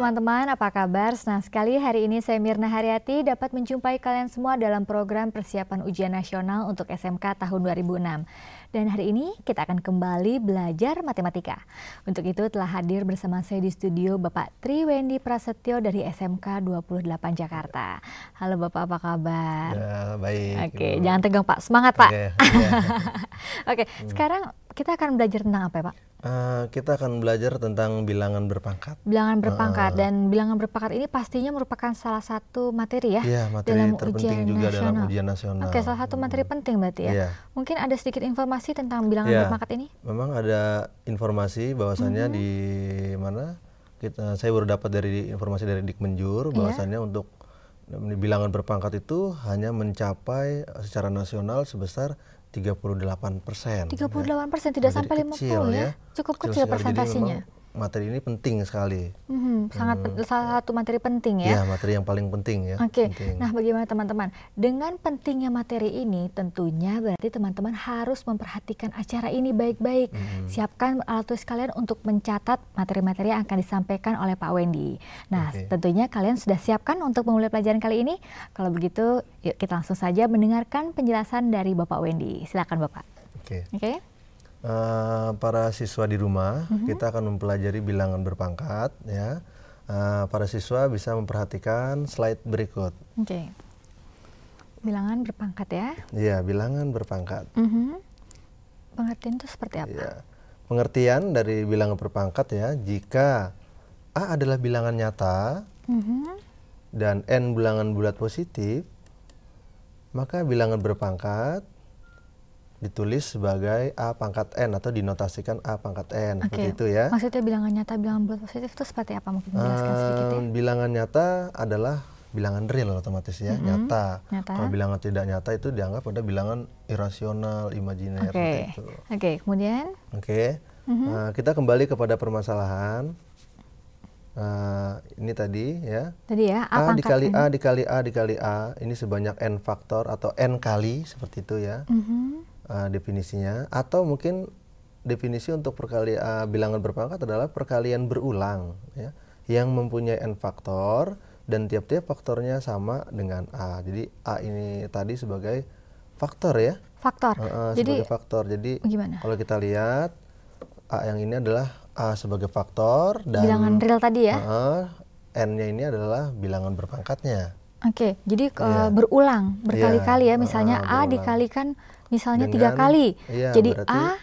teman-teman, apa kabar? Senang sekali hari ini saya Mirna Haryati dapat menjumpai kalian semua dalam program persiapan ujian nasional untuk SMK tahun 2006. Dan hari ini kita akan kembali belajar matematika. Untuk itu telah hadir bersama saya di studio Bapak Triwendi Prasetyo dari SMK 28 Jakarta. Halo Bapak, apa kabar? Ya, baik. Oke, jangan tegang Pak, semangat Pak. Oke, ya. Oke, sekarang kita akan belajar tentang apa ya Pak? Kita akan belajar tentang bilangan berpangkat. Bilangan berpangkat, dan bilangan berpangkat ini pastinya merupakan salah satu materi ya, Iya, materi dalam terpenting ujian juga nasional. dalam ujian nasional. Oke, salah satu materi penting berarti ya. Iya. Mungkin ada sedikit informasi tentang bilangan Ya, berpangkat ini? memang ada informasi bahwasannya di mana saya baru dapat dari informasi dari Dikmenjur bahwasannya untuk bilangan berpangkat itu hanya mencapai secara nasional sebesar 38%. 38%, tidak Jadi sampai 50 kecil, ya? Cukup kecil sekali. Jadi persentasenya. memang materi ini penting sekali. Salah satu materi penting ya? Ya, materi yang paling penting ya. Oke, penting. nah bagaimana teman-teman? Dengan pentingnya materi ini tentunya berarti teman-teman harus memperhatikan acara ini baik-baik. Siapkan alat tulis kalian untuk mencatat materi-materi yang akan disampaikan oleh Pak Wendy. Nah, tentunya kalian sudah siapkan untuk memulai pelajaran kali ini? Kalau begitu, yuk kita langsung saja mendengarkan penjelasan dari Bapak Wendy. Silakan Bapak. Oke. Para siswa di rumah, kita akan mempelajari bilangan berpangkat ya. Para siswa bisa memperhatikan slide berikut. Oke. Bilangan berpangkat ya? Iya, bilangan berpangkat. Pengertian itu seperti apa? Ya. Pengertian dari bilangan berpangkat ya, jika A adalah bilangan nyata dan N bilangan bulat positif, maka bilangan berpangkat ditulis sebagai A pangkat N atau dinotasikan A pangkat N. Seperti itu ya. Maksudnya bilangan nyata, bilangan bulat positif itu seperti apa? Mungkin menjelaskan sedikit ya. Bilangan nyata adalah bilangan real otomatis ya, nyata. Kalau bilangan tidak nyata itu dianggap ada bilangan irasional, imajiner seperti itu. Oke, kemudian? Kita kembali kepada permasalahan. Ini tadi ya. Tadi ya, A dikali A dikali A dikali A, ini sebanyak N faktor atau N kali seperti itu ya. Definisinya, atau mungkin definisi untuk bilangan berpangkat adalah perkalian berulang ya, yang mempunyai N faktor dan tiap-tiap faktornya sama dengan A. Jadi A ini tadi sebagai faktor ya. Faktor. Sebagai faktor. Jadi gimana? Kalau kita lihat A yang ini adalah A sebagai faktor dan bilangan real tadi ya. N-nya ini adalah bilangan berpangkatnya. Oke, jadi berulang berkali-kali ya, misalnya A dikalikan misalnya dengan 3 kali, jadi A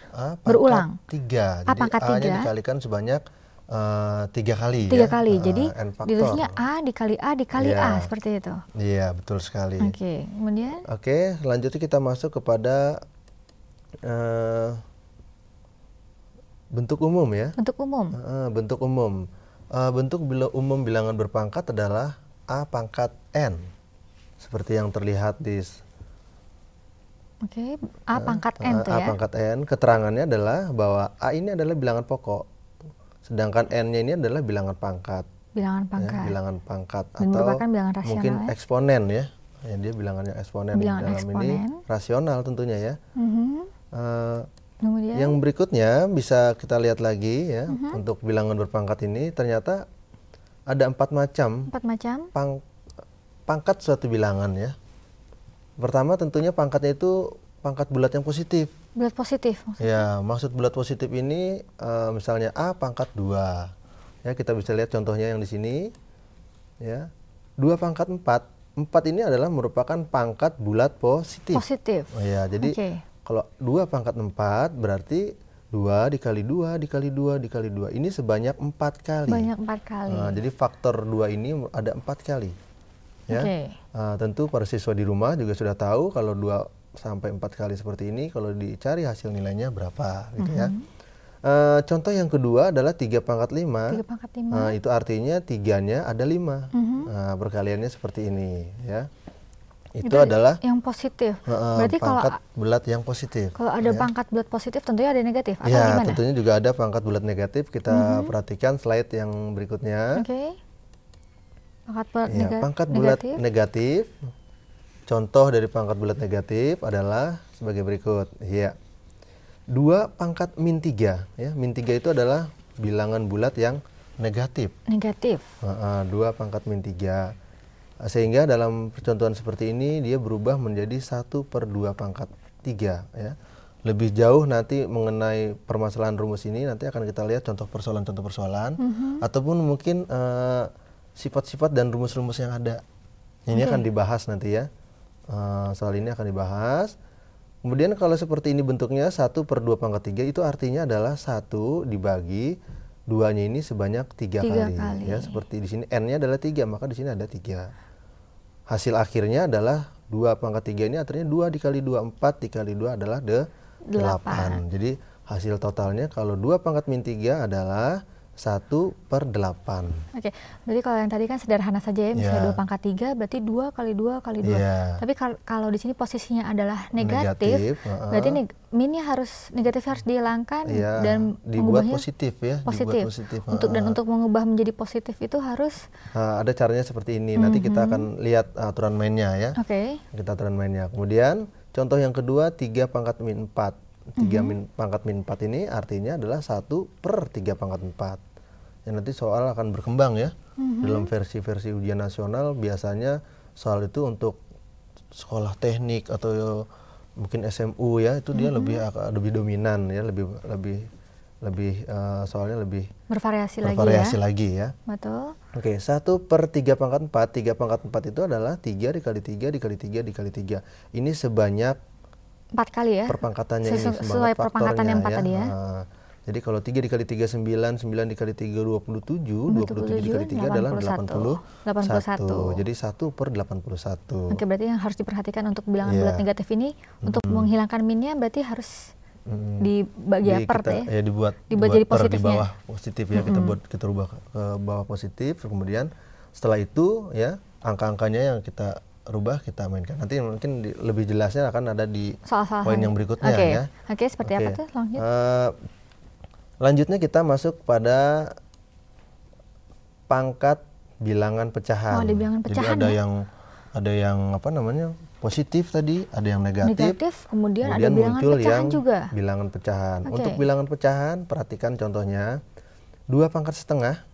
berulang. 3. A jadi pangkat 3 A-nya dikalikan sebanyak 3 kali. 3 kali, jadi ditulisnya A dikali A dikali A seperti itu. Iya, betul sekali. Oke, kemudian? Oke, selanjutnya kita masuk kepada bentuk umum ya. Bentuk umum. Bentuk umum. Bentuk umum bilangan berpangkat adalah A pangkat N. Seperti yang terlihat di A pangkat N tuh ya. A pangkat N, keterangannya adalah bahwa A ini adalah bilangan pokok. Sedangkan N-nya ini adalah bilangan pangkat. Bilangan pangkat. Ya, bilangan pangkat Dan atau bilangan rasional, mungkin eksponen ya. Dia bilangannya eksponen. Bilangan dalam ini rasional tentunya ya. Kemudian? Yang berikutnya bisa kita lihat lagi ya, untuk bilangan berpangkat ini ternyata ada 4 macam. 4 macam? Pangkat suatu bilangan ya. Pertama tentunya pangkatnya itu pangkat bulat yang positif. Bulat positif maksudnya? Ya, maksud bulat positif ini misalnya A pangkat 2. Ya, kita bisa lihat contohnya yang di sini. Ya. 2 pangkat 4. 4 ini adalah merupakan pangkat bulat positif. Positif. Ya, jadi kalau 2 pangkat 4 berarti 2 dikali 2 dikali 2 dikali 2. Ini sebanyak 4 kali. Banyak 4 kali. Jadi faktor 2 ini ada 4 kali. Ya. Tentu para siswa di rumah juga sudah tahu kalau 2 sampai 4 kali seperti ini, kalau dicari hasil nilainya berapa gitu ya. Contoh yang kedua adalah 3 pangkat 5. 3 pangkat 5. Itu artinya 3-nya ada 5. Perkaliannya seperti ini ya. Itu adalah yang positif. Berarti pangkat kalau bulat yang positif. Kalau ada pangkat bulat positif tentunya ada negatif atau ya, gimana? Tentunya juga ada pangkat bulat negatif. Kita perhatikan slide yang berikutnya. Pangkat bulat negatif. Contoh dari pangkat bulat negatif adalah sebagai berikut. Ya. 2 pangkat min 3 ya. Min 3 itu adalah bilangan bulat yang negatif. Negatif. 2 pangkat min 3. Sehingga dalam percontohan seperti ini dia berubah menjadi 1/2 pangkat 3 ya. Lebih jauh nanti mengenai permasalahan rumus ini nanti akan kita lihat contoh persoalan ataupun mungkin sifat-sifat dan rumus-rumus yang ada. Ini akan dibahas nanti ya. Soal ini akan dibahas. Kemudian kalau seperti ini bentuknya 1/2 pangkat 3 itu artinya adalah 1 dibagi 2-nya ini sebanyak 3 kali. Ya, seperti di sini n-nya adalah 3, maka di sini ada 3. Hasil akhirnya adalah 2 pangkat 3 ini artinya 2 dikali 2, 4 dikali 2 adalah 8. Jadi hasil totalnya kalau 2 pangkat min 3 adalah 1/8. Oke, berarti kalau yang tadi kan sederhana saja ya, misalnya 2 pangkat 3 berarti 2 kali 2 kali 2. Tapi kalau di sini posisinya adalah negatif berarti minnya negatifnya harus dihilangkan dan dibuat mengubahnya positif ya. Positif. Untuk mengubah menjadi positif itu harus ada caranya seperti ini. Nanti kita akan lihat aturan mainnya ya. Kita aturan mainnya. Kemudian contoh yang kedua 3 pangkat min 4. 3 pangkat min 4 ini artinya adalah 1/3 pangkat 4. Ya, nanti soal akan berkembang ya. Dalam versi-versi ujian nasional biasanya soal itu untuk sekolah teknik atau mungkin SMU ya, itu dia lebih dominan ya, soalnya lebih bervariasi lagi ya. Betul. Oke, 1/3 pangkat 4. 3 pangkat 4 itu adalah 3 dikali 3 dikali 3 dikali 3. Ini sebanyak 4 kali ya. Perpangkatannya ini sesuai perpangkatan yang 4 tadi ya. Jadi kalau 3 dikali 3 9, 9 dikali 3 27, 27 dikali 3 adalah 81. Jadi 1/81. Oke, berarti yang harus diperhatikan untuk bilangan bulat negatif ini untuk menghilangkan minnya berarti harus dibagi dibuat jadi positifnya. Di bawah positif ya, kita rubah ke bawah positif. Kemudian setelah itu ya angka-angkanya yang kita rubah kita mainkan. Nanti mungkin lebih jelasnya akan ada di poin yang berikutnya ya. Oke, seperti apa tuh? Lanjutnya kita masuk pada pangkat bilangan pecahan. Di bilangan pecahan. Jadi ada yang apa namanya? Positif tadi, ada yang negatif. Kemudian ada bilangan pecahan juga. Bilangan pecahan. Untuk bilangan pecahan, perhatikan contohnya 2 pangkat setengah.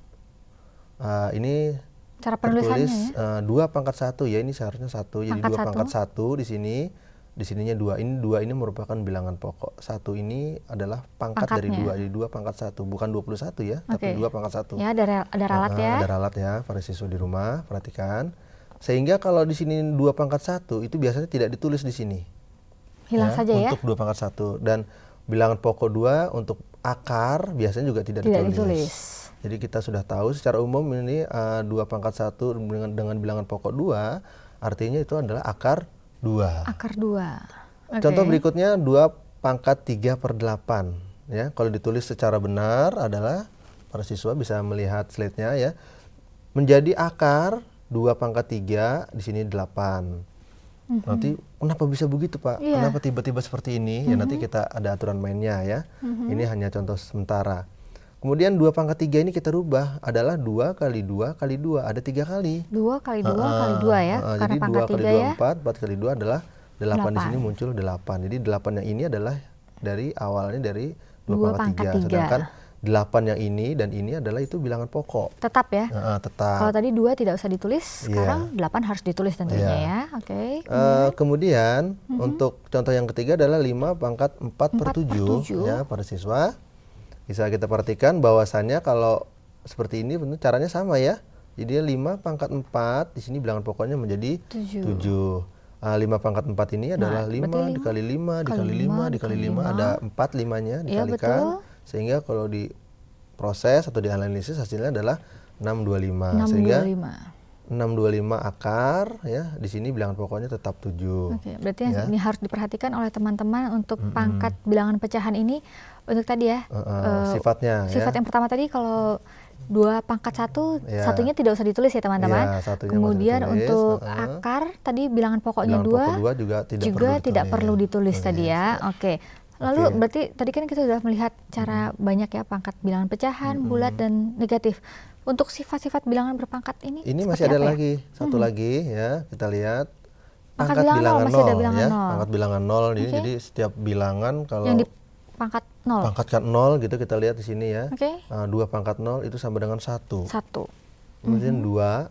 Ini cara penulisannya ya. 2 pangkat 1 ya, ini seharusnya 1. Jadi 2 pangkat 1 di sini. Di sininya 2. Ini 2 ini merupakan bilangan pokok. 1 ini adalah pangkat dari 2. Jadi 2 pangkat 1. Bukan 21 ya, tapi 2 pangkat 1. Ya, ada ralat ya. Ada ralat ya, para siswa di rumah, perhatikan. Sehingga kalau di sini 2 pangkat 1 itu biasanya tidak ditulis di sini. Hilang saja ya. Untuk 2 pangkat 1. Dan bilangan pokok 2 untuk akar biasanya juga tidak ditulis. Jadi kita sudah tahu secara umum ini 2 pangkat 1 dengan bilangan pokok 2 artinya itu adalah akar 2. Akar 2. Contoh berikutnya 2 pangkat 3/8 ya. Kalau ditulis secara benar adalah para siswa bisa melihat slide-nya ya. Menjadi akar 2 pangkat 3 di sini 8. Nanti kenapa bisa begitu, Pak? Kenapa tiba-tiba seperti ini? Ya nanti kita ada aturan mainnya ya. Ini hanya contoh sementara. Kemudian 2 pangkat 3 ini kita rubah adalah 2 kali 2 kali 2, ada 3 kali. 2 kali 2 kali 2 ya, karena jadi pangkat 2 kali 3 2 ya. 4, 4 kali 2 adalah 8. Di sini muncul 8. Jadi 8 yang ini adalah dari awalnya dari 2 pangkat 3. Sedangkan 8 yang ini dan ini adalah itu bilangan pokok. Tetap ya? Tetap. Kalau tadi 2 tidak usah ditulis, sekarang 8 harus ditulis tentunya ya. Oke. Kemudian untuk contoh yang ketiga adalah 5 pangkat 4/7 ya para siswa. Bisa kita perhatikan bahwasannya kalau seperti ini bentuk caranya sama ya. Jadi 5 pangkat 4 di sini bilangan pokoknya menjadi 7. 5 pangkat 4 ini adalah 5 dikali 5 dikali 5 dikali 5 ada 4 5-nya dikalikan sehingga kalau diproses atau dianalisis hasilnya adalah 625. Sehingga 625 akar ya, di sini bilangan pokoknya tetap 7. Oke, berarti ini harus diperhatikan oleh teman-teman untuk pangkat bilangan pecahan ini untuk tadi ya. Sifatnya Sifat yang pertama tadi kalau 2 pangkat 1, satunya tidak usah ditulis ya teman-teman. Kemudian untuk akar tadi bilangan pokoknya 2 juga tidak perlu ditulis tadi ya. Oke. Lalu berarti tadi kan kita sudah melihat cara banyak ya pangkat bilangan pecahan, bulat dan negatif. Untuk sifat-sifat bilangan berpangkat ini masih ada lagi, satu lagi ya, kita lihat pangkat bilangan 0 ya. Pangkat bilangan 0 jadi setiap bilangan kalau yang di pangkat 0. Pangkatkan 0 gitu, kita lihat di sini ya. Oke. 2 pangkat 0 itu sama dengan 1. 1. Kemudian 2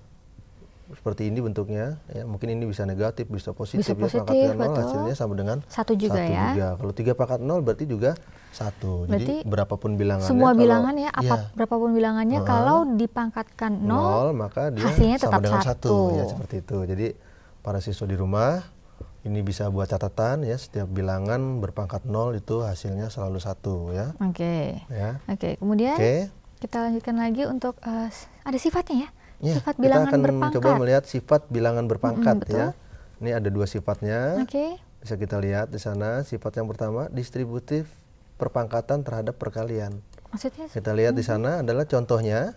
seperti ini bentuknya ya. Mungkin ini bisa negatif, bisa positif, Bisa ya. positif, Pangkatkan 0 betul. hasilnya sama dengan 1 juga 1 ya. juga. Kalau 3 pangkat 0 berarti juga 1. Berarti Jadi berapapun bilangannya, semua kalau bilangan ya, ya, berapapun bilangannya, kalau dipangkatkan 0, 0 maka dia hasilnya sama tetap dengan 1. 1 ya, seperti itu. Jadi para siswa di rumah ini bisa buat catatan ya, setiap bilangan berpangkat 0 itu hasilnya selalu 1 ya. Oke. Ya. Oke, kemudian Oke. kita lanjutkan lagi untuk ada sifatnya ya. Ya, Sifat kita bilangan akan berpangkat. coba melihat sifat bilangan berpangkat betul. ya. Ini ada 2 sifatnya. Oke. Bisa kita lihat di sana. Sifat yang pertama distributif perpangkatan terhadap perkalian. Maksudnya? Kita lihat di sana adalah contohnya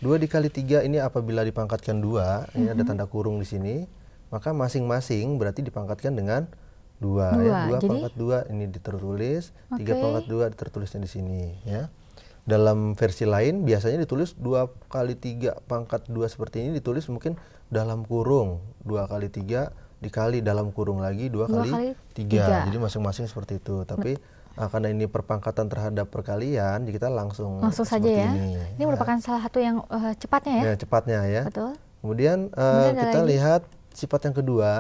2 dikali 3 ini apabila dipangkatkan 2, ini ada tanda kurung di sini, maka masing-masing berarti dipangkatkan dengan 2 ya. 2 Jadi, pangkat 2 ini ditertulis, 3 Oke. pangkat 2 ditertulisnya di sini ya. Dalam versi lain biasanya ditulis 2 kali 3 pangkat 2 seperti ini, ditulis mungkin dalam kurung 2 kali 3 dikali dalam kurung lagi 2 kali 3. Jadi masing-masing seperti itu. Tapi karena ini perpangkatan terhadap perkalian, jadi kita langsung saja seperti ya. ini. Ini merupakan salah satu yang cepatnya ya. Ya, cepatnya ya. Betul. Kemudian Kemudian ada kita lagi. lihat sifat yang kedua,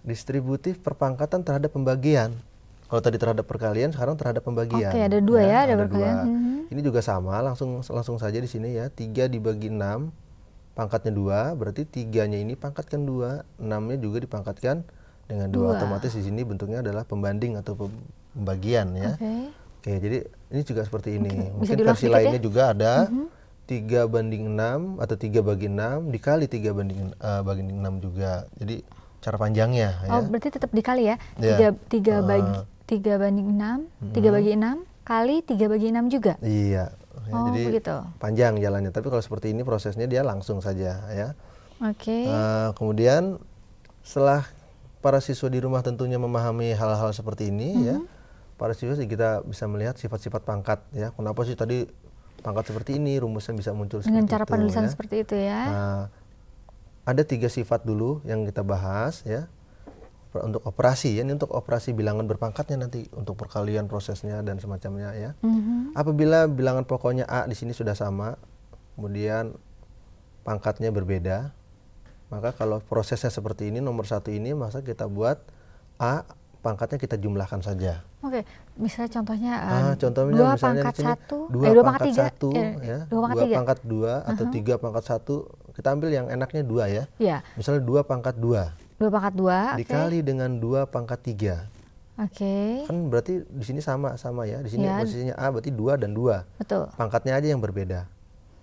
distributif perpangkatan terhadap pembagian. Kalau tadi terhadap perkalian, sekarang terhadap pembagian. Oke, ada 2 ya, ada ada perkalian. 2. Ini juga sama, langsung saja di sini ya. 3 dibagi 6, pangkatnya 2, berarti 3-nya ini pangkatkan 2, 6-nya juga dipangkatkan dengan 2. Otomatis di sini bentuknya adalah pembanding atau pembagian ya. Oke, jadi ini juga seperti ini. Mungkin versi lainnya ya? Juga ada 3 banding 6 atau 3 bagi 6 dikali 3 bagi 6 juga. Jadi cara panjangnya ya. Berarti tetap dikali ya. 3 banding 6, 3 bagi 6 kali 3 bagi 6 juga. Iya. Ya, jadi begitu. Panjang jalannya. Tapi kalau seperti ini prosesnya dia langsung saja ya. Oke. Kemudian setelah para siswa di rumah tentunya memahami hal-hal seperti ini ya. Para siswa kita bisa melihat sifat-sifat pangkat ya. Kenapa sih tadi pangkat seperti ini, rumusnya bisa muncul dengan seperti cara itu, penulisan ya. Seperti itu ya. Ada 3 sifat dulu yang kita bahas ya. Untuk operasi ya, ini untuk operasi bilangan berpangkatnya nanti, untuk perkalian prosesnya dan semacamnya ya. Apabila bilangan pokoknya A di sini sudah sama, kemudian pangkatnya berbeda, maka kalau prosesnya seperti ini, nomor 1 ini, maka kita buat A pangkatnya kita jumlahkan saja. Oke, misalnya contohnya, contohnya 2 misalnya pangkat 1, 2 pangkat 1, ya, 2 pangkat 2 atau 3 pangkat 1, kita ambil yang enaknya 2 ya. Iya. Misalnya 2 pangkat 2. 2 pangkat 2, dikali dengan 2 pangkat 3. Oke. Kan berarti di sini sama ya. Di sini Ya. posisinya A berarti 2 dan 2. Betul. Pangkatnya aja yang berbeda.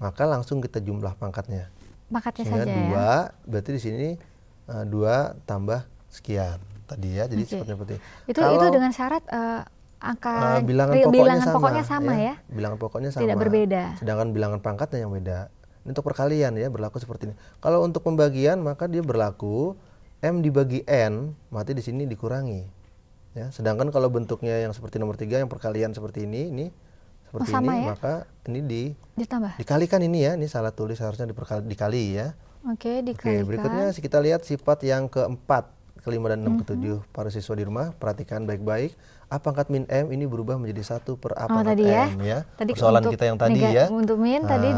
Maka langsung kita jumlah pangkatnya. Pangkatnya Sehingga saja 2, ya. berarti di sini 2 tambah sekian tadi ya. Jadi seperti itu dengan syarat angka bilangan pokoknya sama ya. Bilangan pokoknya sama. Tidak berbeda. Sedangkan bilangan pangkatnya yang beda. Ini untuk perkalian ya, berlaku seperti ini. Kalau untuk pembagian maka dia berlaku M dibagi N, mati di sini dikurangi. Ya, sedangkan kalau bentuknya yang seperti nomor 3 yang perkalian seperti ini seperti ini, ya? Maka ini ditambah. Dikalikan ini ya, ini salah tulis, harusnya dikali ya. Oke, dikalikan. Oke, berikutnya kita lihat sifat yang keempat, kelima dan 6, ketujuh. Para siswa di rumah perhatikan baik-baik. A pangkat min M ini berubah menjadi 1 per A pangkat M ya. Tadi persoalan kita yang tadi ya. Untuk min tadi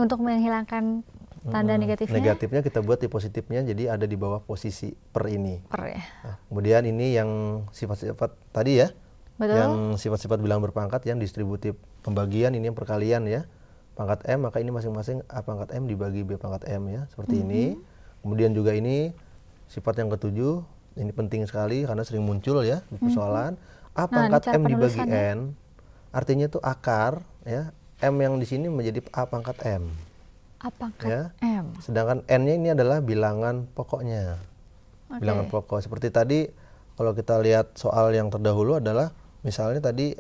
untuk menghilangkan tanda negatifnya kita buat di positifnya, jadi ada di bawah posisi per ini. Ya. Nah, kemudian ini yang sifat-sifat tadi ya. Betul. Yang sifat-sifat bilangan berpangkat yang distributif pembagian, ini yang perkalian ya. Pangkat M, maka ini masing-masing A pangkat M dibagi B pangkat M ya, seperti ini. Kemudian juga ini sifat yang ketujuh, ini penting sekali karena sering muncul ya di persoalan. A pangkat M dibagi N, artinya itu akar ya. M yang di sini menjadi A pangkat M. A pangkat M. Sedangkan N-nya ini adalah bilangan pokoknya. Bilangan pokok. Seperti tadi kalau kita lihat soal yang terdahulu adalah misalnya tadi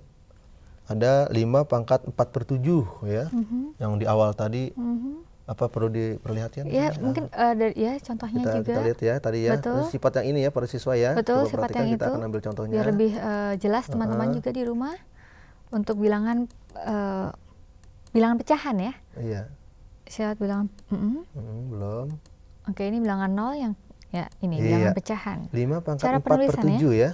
ada 5 pangkat 4/7 ya. Yang di awal tadi apa perlu diperlihatkan? Ya, mungkin ya contohnya juga. Kita lihat ya tadi ya. Sifat yang ini ya para siswa ya. Betul, sifat yang kita itu. akan ambil contohnya. Biar lebih jelas teman-teman juga di rumah untuk bilangan pecahan ya. Iya. Syarat bilangan belum. Oke, ini bilangan 0 ya, ini Iya. bilangan pecahan. 5 pangkat Cara 4 per penulisan ya? 7 ya.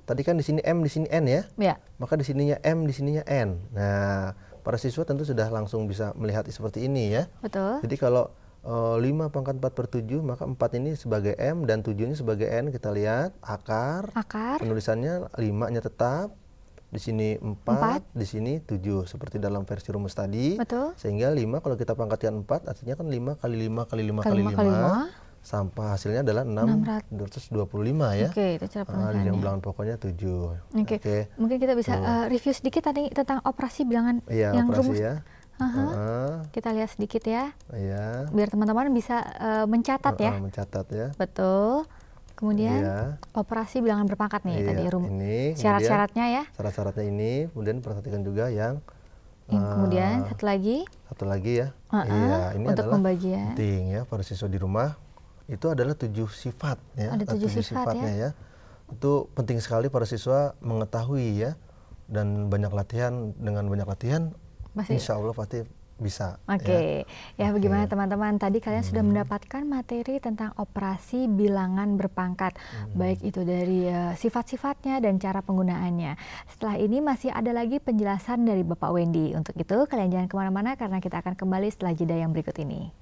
Tadi kan di sini M, di sini N ya. Ya, Maka di sininya M, di sininya N. Nah, para siswa tentu sudah langsung bisa melihat seperti ini ya. betul. Jadi kalau 5 pangkat 4 per 7, maka 4 ini sebagai M dan 7 ini sebagai N. Kita lihat akar. Akar, Penulisannya 5-nya tetap. Di sini 4, di sini 7 seperti dalam versi rumus tadi. betul. Sehingga 5 kalau kita pangkatkan 4 artinya kan 5 kali 5 kali 5 kali 5 kali 5. 5 sampai hasilnya adalah 225 ya. Oke, itu cara Yang penulisannya. bilangan pokoknya 7. Oke. Mungkin kita bisa review sedikit tadi tentang operasi bilangan Iya, yang operasi rumus. ya. Kita lihat sedikit ya, Iya. biar teman-teman bisa mencatat ya. Mencatat ya. Betul. Kemudian Iya. operasi bilangan berpangkat nih Iya, tadi ini syarat-syaratnya ya. Syarat-syaratnya ini, kemudian perhatikan juga yang Kemudian satu lagi ya. Iya, ini untuk adalah pembagian. penting ya para siswa di rumah. Itu adalah 7 sifat ya. Ada 7 sifat sifatnya ya. Itu penting sekali para siswa mengetahui ya. Dan banyak latihan, dengan banyak latihan insya Allah pasti bisa. Oke. Ya, bagaimana teman-teman? Tadi kalian sudah mendapatkan materi tentang operasi bilangan berpangkat. Baik itu dari sifat-sifatnya dan cara penggunaannya. Setelah ini masih ada lagi penjelasan dari Bapak Wendy. Untuk itu kalian jangan kemana-mana karena kita akan kembali setelah jeda yang berikut ini.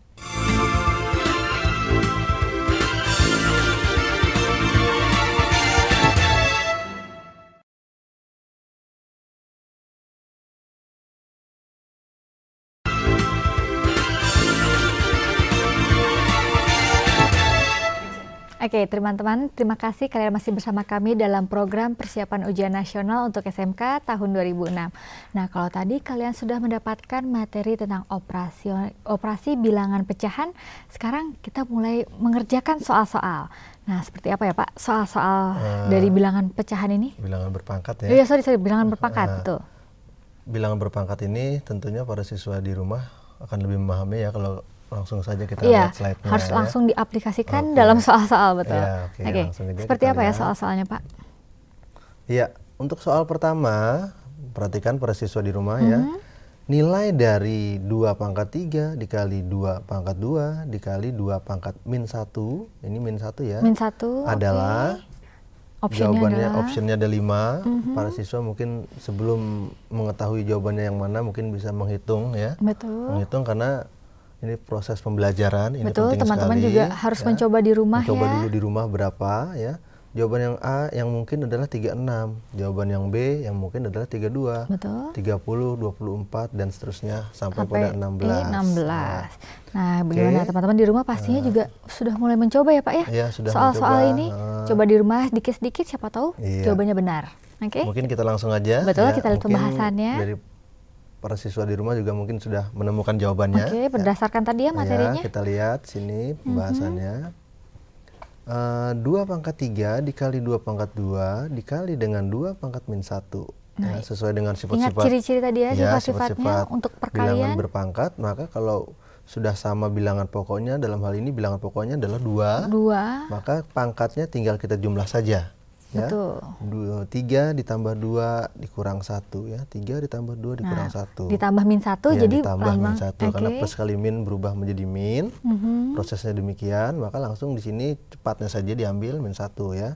Oke, teman-teman, terima kasih kalian masih bersama kami dalam program persiapan ujian nasional untuk SMK tahun 2006. Nah, kalau tadi kalian sudah mendapatkan materi tentang operasi bilangan pecahan, sekarang kita mulai mengerjakan soal-soal. Nah, seperti apa ya Pak soal-soal dari bilangan pecahan ini? Bilangan berpangkat ya. Iya, sorry, bilangan berpangkat, betul. Bilangan berpangkat ini tentunya para siswa di rumah akan lebih memahami ya kalau langsung saja kita lihat slide-nya. Harus langsung diaplikasikan dalam soal-soal, betul. Ya, Oke. Seperti apa ya soal-soalnya, Pak? Iya, untuk soal pertama, perhatikan para siswa di rumah ya. Nilai dari 2 pangkat 3 dikali 2 pangkat 2 dikali 2 pangkat min 1, ini min 1 ya. Min 1 adalah jawabannya optionnya ada 5. Para siswa mungkin sebelum mengetahui jawabannya yang mana mungkin bisa menghitung ya. Betul. Menghitung karena ini proses pembelajaran, ini betul, penting teman-teman sekali. juga harus mencoba di rumah mencoba ya. dulu di rumah berapa ya. Jawaban yang A yang mungkin adalah 36. Jawaban yang B yang mungkin adalah 32. Betul. 30, 24 dan seterusnya sampai pada 16. 16. Nah, bagaimana teman-teman di rumah pastinya juga sudah mulai mencoba ya Pak ya? Iya, sudah soal-soal mencoba. ini coba di rumah sedikit-sedikit siapa tahu jawabannya benar. Oke. Mungkin kita langsung aja. Betul, ya, kita lihat pembahasannya. Dari para siswa di rumah juga mungkin sudah menemukan jawabannya. Oke, berdasarkan tadi ya materinya. Ya, kita lihat sini pembahasannya. 2 pangkat 3 dikali 2 pangkat 2 dikali dengan 2 pangkat min 1. Ya, sesuai dengan sifat-sifat. Ingat ciri-ciri tadi ya, sifat-sifatnya sifat-sifat untuk bilangan perkalian. berpangkat, maka kalau sudah sama bilangan pokoknya, dalam hal ini bilangan pokoknya adalah 2. Maka pangkatnya tinggal kita jumlah saja. Ya. Betul. 3 ditambah 2 dikurang 1 ya. 3 ditambah 2 dikurang 1. Ditambah min 1 ya, jadi ditambah min 1 karena plus kali min berubah menjadi min. Prosesnya demikian, maka langsung di sini cepatnya saja diambil min 1 ya.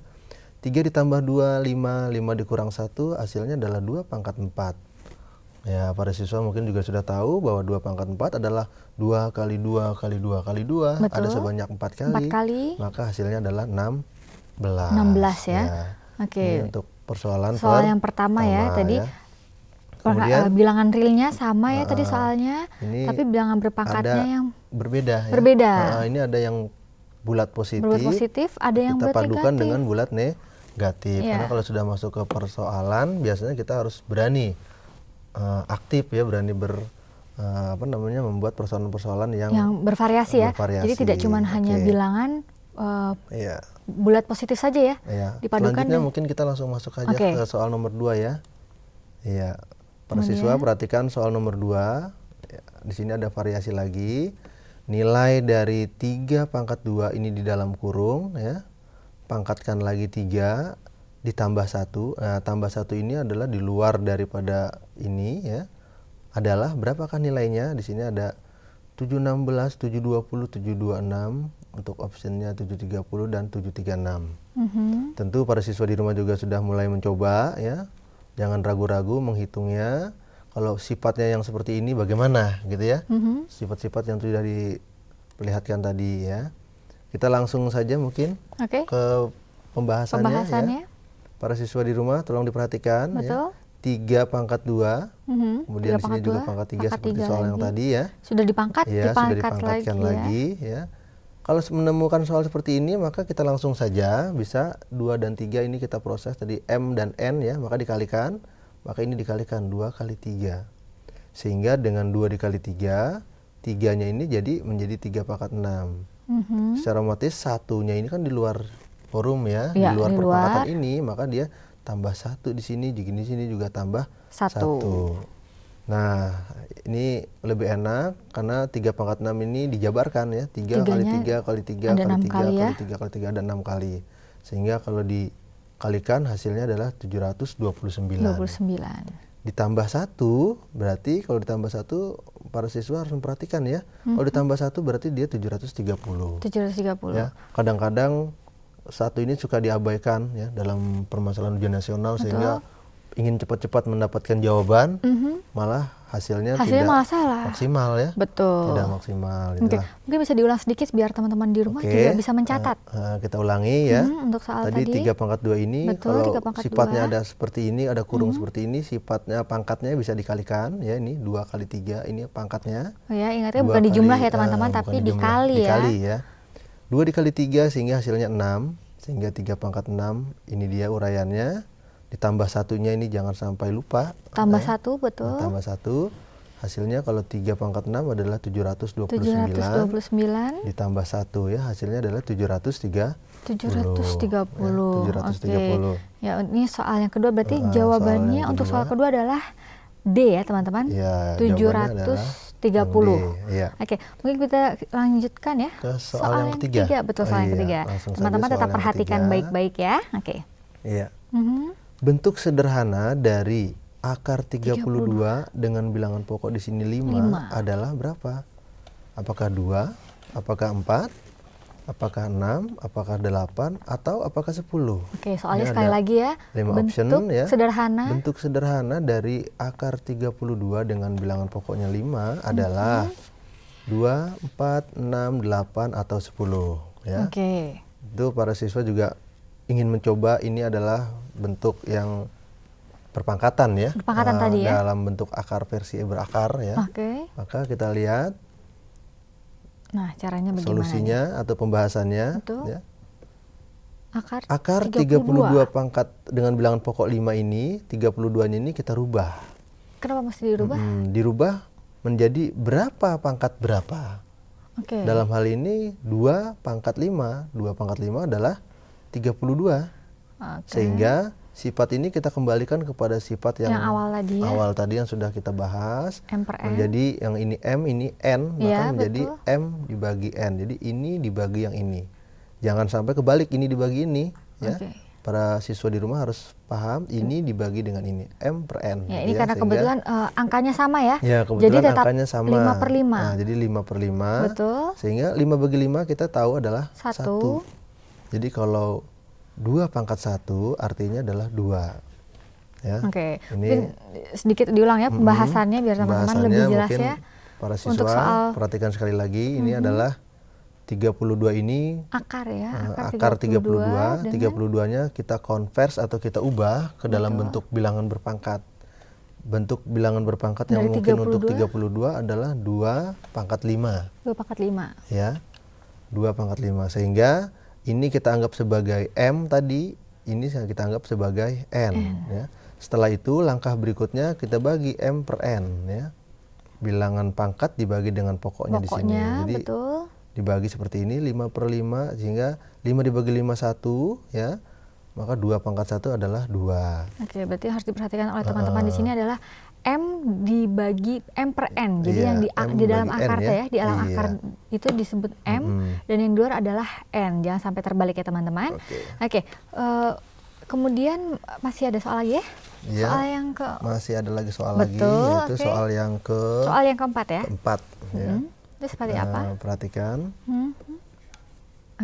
3 ditambah 2 5, 5 dikurang 1 hasilnya adalah 2 pangkat 4. Ya, para siswa mungkin juga sudah tahu bahwa 2 pangkat 4 adalah 2 kali 2 kali 2 kali 2. Betul. Ada sebanyak 4 kali. Maka hasilnya adalah 16 ya. Oke. Ini untuk persoalan yang pertama ya tadi. Kemudian bilangan realnya sama ya tadi soalnya, tapi bilangan berpangkatnya yang berbeda. Ini ada yang bulat positif, ada yang kita bulat padukan negatif. dengan bulat negatif. Karena kalau sudah masuk ke persoalan, biasanya kita harus berani aktif ya, berani membuat persoalan-persoalan yang bervariasi ya. Jadi tidak cuma hanya bilangan bulat positif saja ya. Dipadukan. Selanjutnya mungkin kita langsung masuk aja ke soal nomor 2 ya. Iya. Para siswa perhatikan soal nomor 2. Ya, di sini ada variasi lagi. Nilai dari 3 pangkat 2 ini di dalam kurung ya. Pangkatkan lagi 3 ditambah 1. Nah, tambah 1 ini adalah di luar daripada ini ya. Adalah berapakah nilainya? Di sini ada 716, 720, 726. untuk optionnya 730 dan 736. Tentu para siswa di rumah juga sudah mulai mencoba ya. Jangan ragu-ragu menghitungnya. Kalau sifatnya yang seperti ini bagaimana gitu ya. Sifat-sifat yang sudah diperlihatkan tadi ya. Kita langsung saja mungkin ke pembahasannya. Ya. Para siswa di rumah tolong diperhatikan. Betul. Ya. 3 pangkat 2, kemudian di sini juga pangkat 3 seperti soal yang tadi ya. Sudah dipangkat, ya, sudah dipangkatkan lagi ya. Kalau menemukan soal seperti ini maka kita langsung saja bisa 2 dan 3 ini kita proses tadi M dan N ya, maka dikalikan, maka ini dikalikan 2 kali 3. Sehingga dengan 2 dikali 3, 3-nya ini jadi menjadi 3 pangkat 6. Secara otomatis satunya ini kan di luar forum ya, di luar perpangkatan ini, maka dia tambah 1 di sini juga tambah 1. Nah, ini lebih enak karena 3 pangkat 6 ini dijabarkan ya. 3 kali 3 kali 3 kali 3 kali 3 kali 3 ada 6 kali. Sehingga kalau dikalikan hasilnya adalah 729. Ditambah 1, berarti kalau ditambah 1 para siswa harus memperhatikan ya. Kalau ditambah 1 berarti dia 730. Ya, kadang-kadang 1 ini suka diabaikan ya dalam permasalahan ujian nasional. Betul. Sehingga ingin cepat-cepat mendapatkan jawaban, malah hasilnya tidak malah salah. Maksimal ya. Betul. Tidak maksimal. Mungkin bisa diulang sedikit biar teman-teman di rumah juga bisa mencatat. Kita ulangi ya. Untuk soal tadi 3 pangkat 2 ini, betul, kalau sifatnya 2. Ada seperti ini, ada kurung seperti ini, sifatnya pangkatnya bisa dikalikan ya. Ini 2 kali 3 ini pangkatnya. Oh ya, ingatnya bukan di jumlah ya teman-teman, tapi dikali ya. Dikali ya. 2 dikali 3 sehingga hasilnya 6, sehingga 3 pangkat 6, ini dia uraiannya. Ditambah 1-nya ini jangan sampai lupa. Tambah 1, betul. Tambah 1, hasilnya kalau 3 pangkat 6 adalah 729. Ditambah 1 ya, hasilnya adalah 730. 730. Ya, ini soal yang kedua berarti jawabannya untuk soal kedua adalah D ya teman-teman. Ya, 730. Ya. Oke, mungkin kita lanjutkan ya ke soal yang ketiga. Betul, soal yang ketiga. Teman-teman tetap perhatikan baik-baik ya. Oke. Iya. Bentuk sederhana dari akar 32 dengan bilangan pokok di sini 5 adalah berapa? Apakah 2? Apakah 4? Apakah 6? Apakah 8? Atau apakah 10? Oke, soalnya sekali lagi ya. 5 option ya. Bentuk sederhana dari akar 32 dengan bilangan pokoknya 5 adalah 2, 4, 6, 8 atau 10 ya. Oke. Itu para siswa juga ingin mencoba, ini adalah bentuk yang perpangkatan ya. Perpangkatan tadi ya. Dalam bentuk akar versi berakar ya. Oke. Maka kita lihat. Nah, caranya bagaimana? Solusinya atau pembahasannya. Betul. Ya. Akar 32 pangkat dengan bilangan pokok 5 ini, 32-nya ini kita rubah. Kenapa mesti dirubah? Dirubah menjadi berapa pangkat berapa. Oke. Dalam hal ini 2 pangkat 5. 2 pangkat 5 adalah 32. Sehingga sifat ini kita kembalikan kepada sifat yang awal tadi yang sudah kita bahas. M per N. Menjadi yang ini M, ini N, maka menjadi betul. M dibagi N. Jadi ini dibagi yang ini. Jangan sampai kebalik, ini dibagi ini ya. Para siswa di rumah harus paham ini dibagi dengan ini, M per N. Ya, ini karena kebetulan angkanya sama ya. Ya, kebetulan jadi tetap angkanya sama. 5 per 5. Nah, jadi 5 per 5. Betul. Sehingga 5 bagi 5 kita tahu adalah 1. Jadi kalau 2 pangkat 1 artinya adalah 2. Ya. Oke. Ini mungkin sedikit diulang ya pembahasannya biar teman-teman lebih jelas ya. Para siswa perhatikan sekali lagi, ini adalah 32 ini akar ya, akar 32. 32-nya kita converse atau kita ubah ke dalam bentuk bilangan berpangkat. Bentuk bilangan berpangkat yang mungkin 32? Untuk 32 adalah 2 pangkat 5. 2 pangkat 5. Ya. 2 pangkat 5 sehingga ini kita anggap sebagai M tadi, ini kita anggap sebagai N. Ya. Setelah itu langkah berikutnya kita bagi M per N. Ya. Bilangan pangkat dibagi dengan pokoknya di sini. Jadi betul. Dibagi seperti ini 5 per 5 sehingga 5 dibagi 5 1 ya. Maka 2 pangkat 1 adalah 2. Oke, berarti harus diperhatikan oleh teman-teman di sini adalah M dibagi M per N. Jadi yang di dalam akar ya, di dalam akar itu disebut M dan yang di luar adalah N. Jangan sampai terbalik ya teman-teman. Oke. Kemudian masih ada soal lagi ya? Ya, soal yang masih ada lagi soal lagi, yaitu soal yang keempat ya? Keempat. Ya. Itu seperti apa? Perhatikan.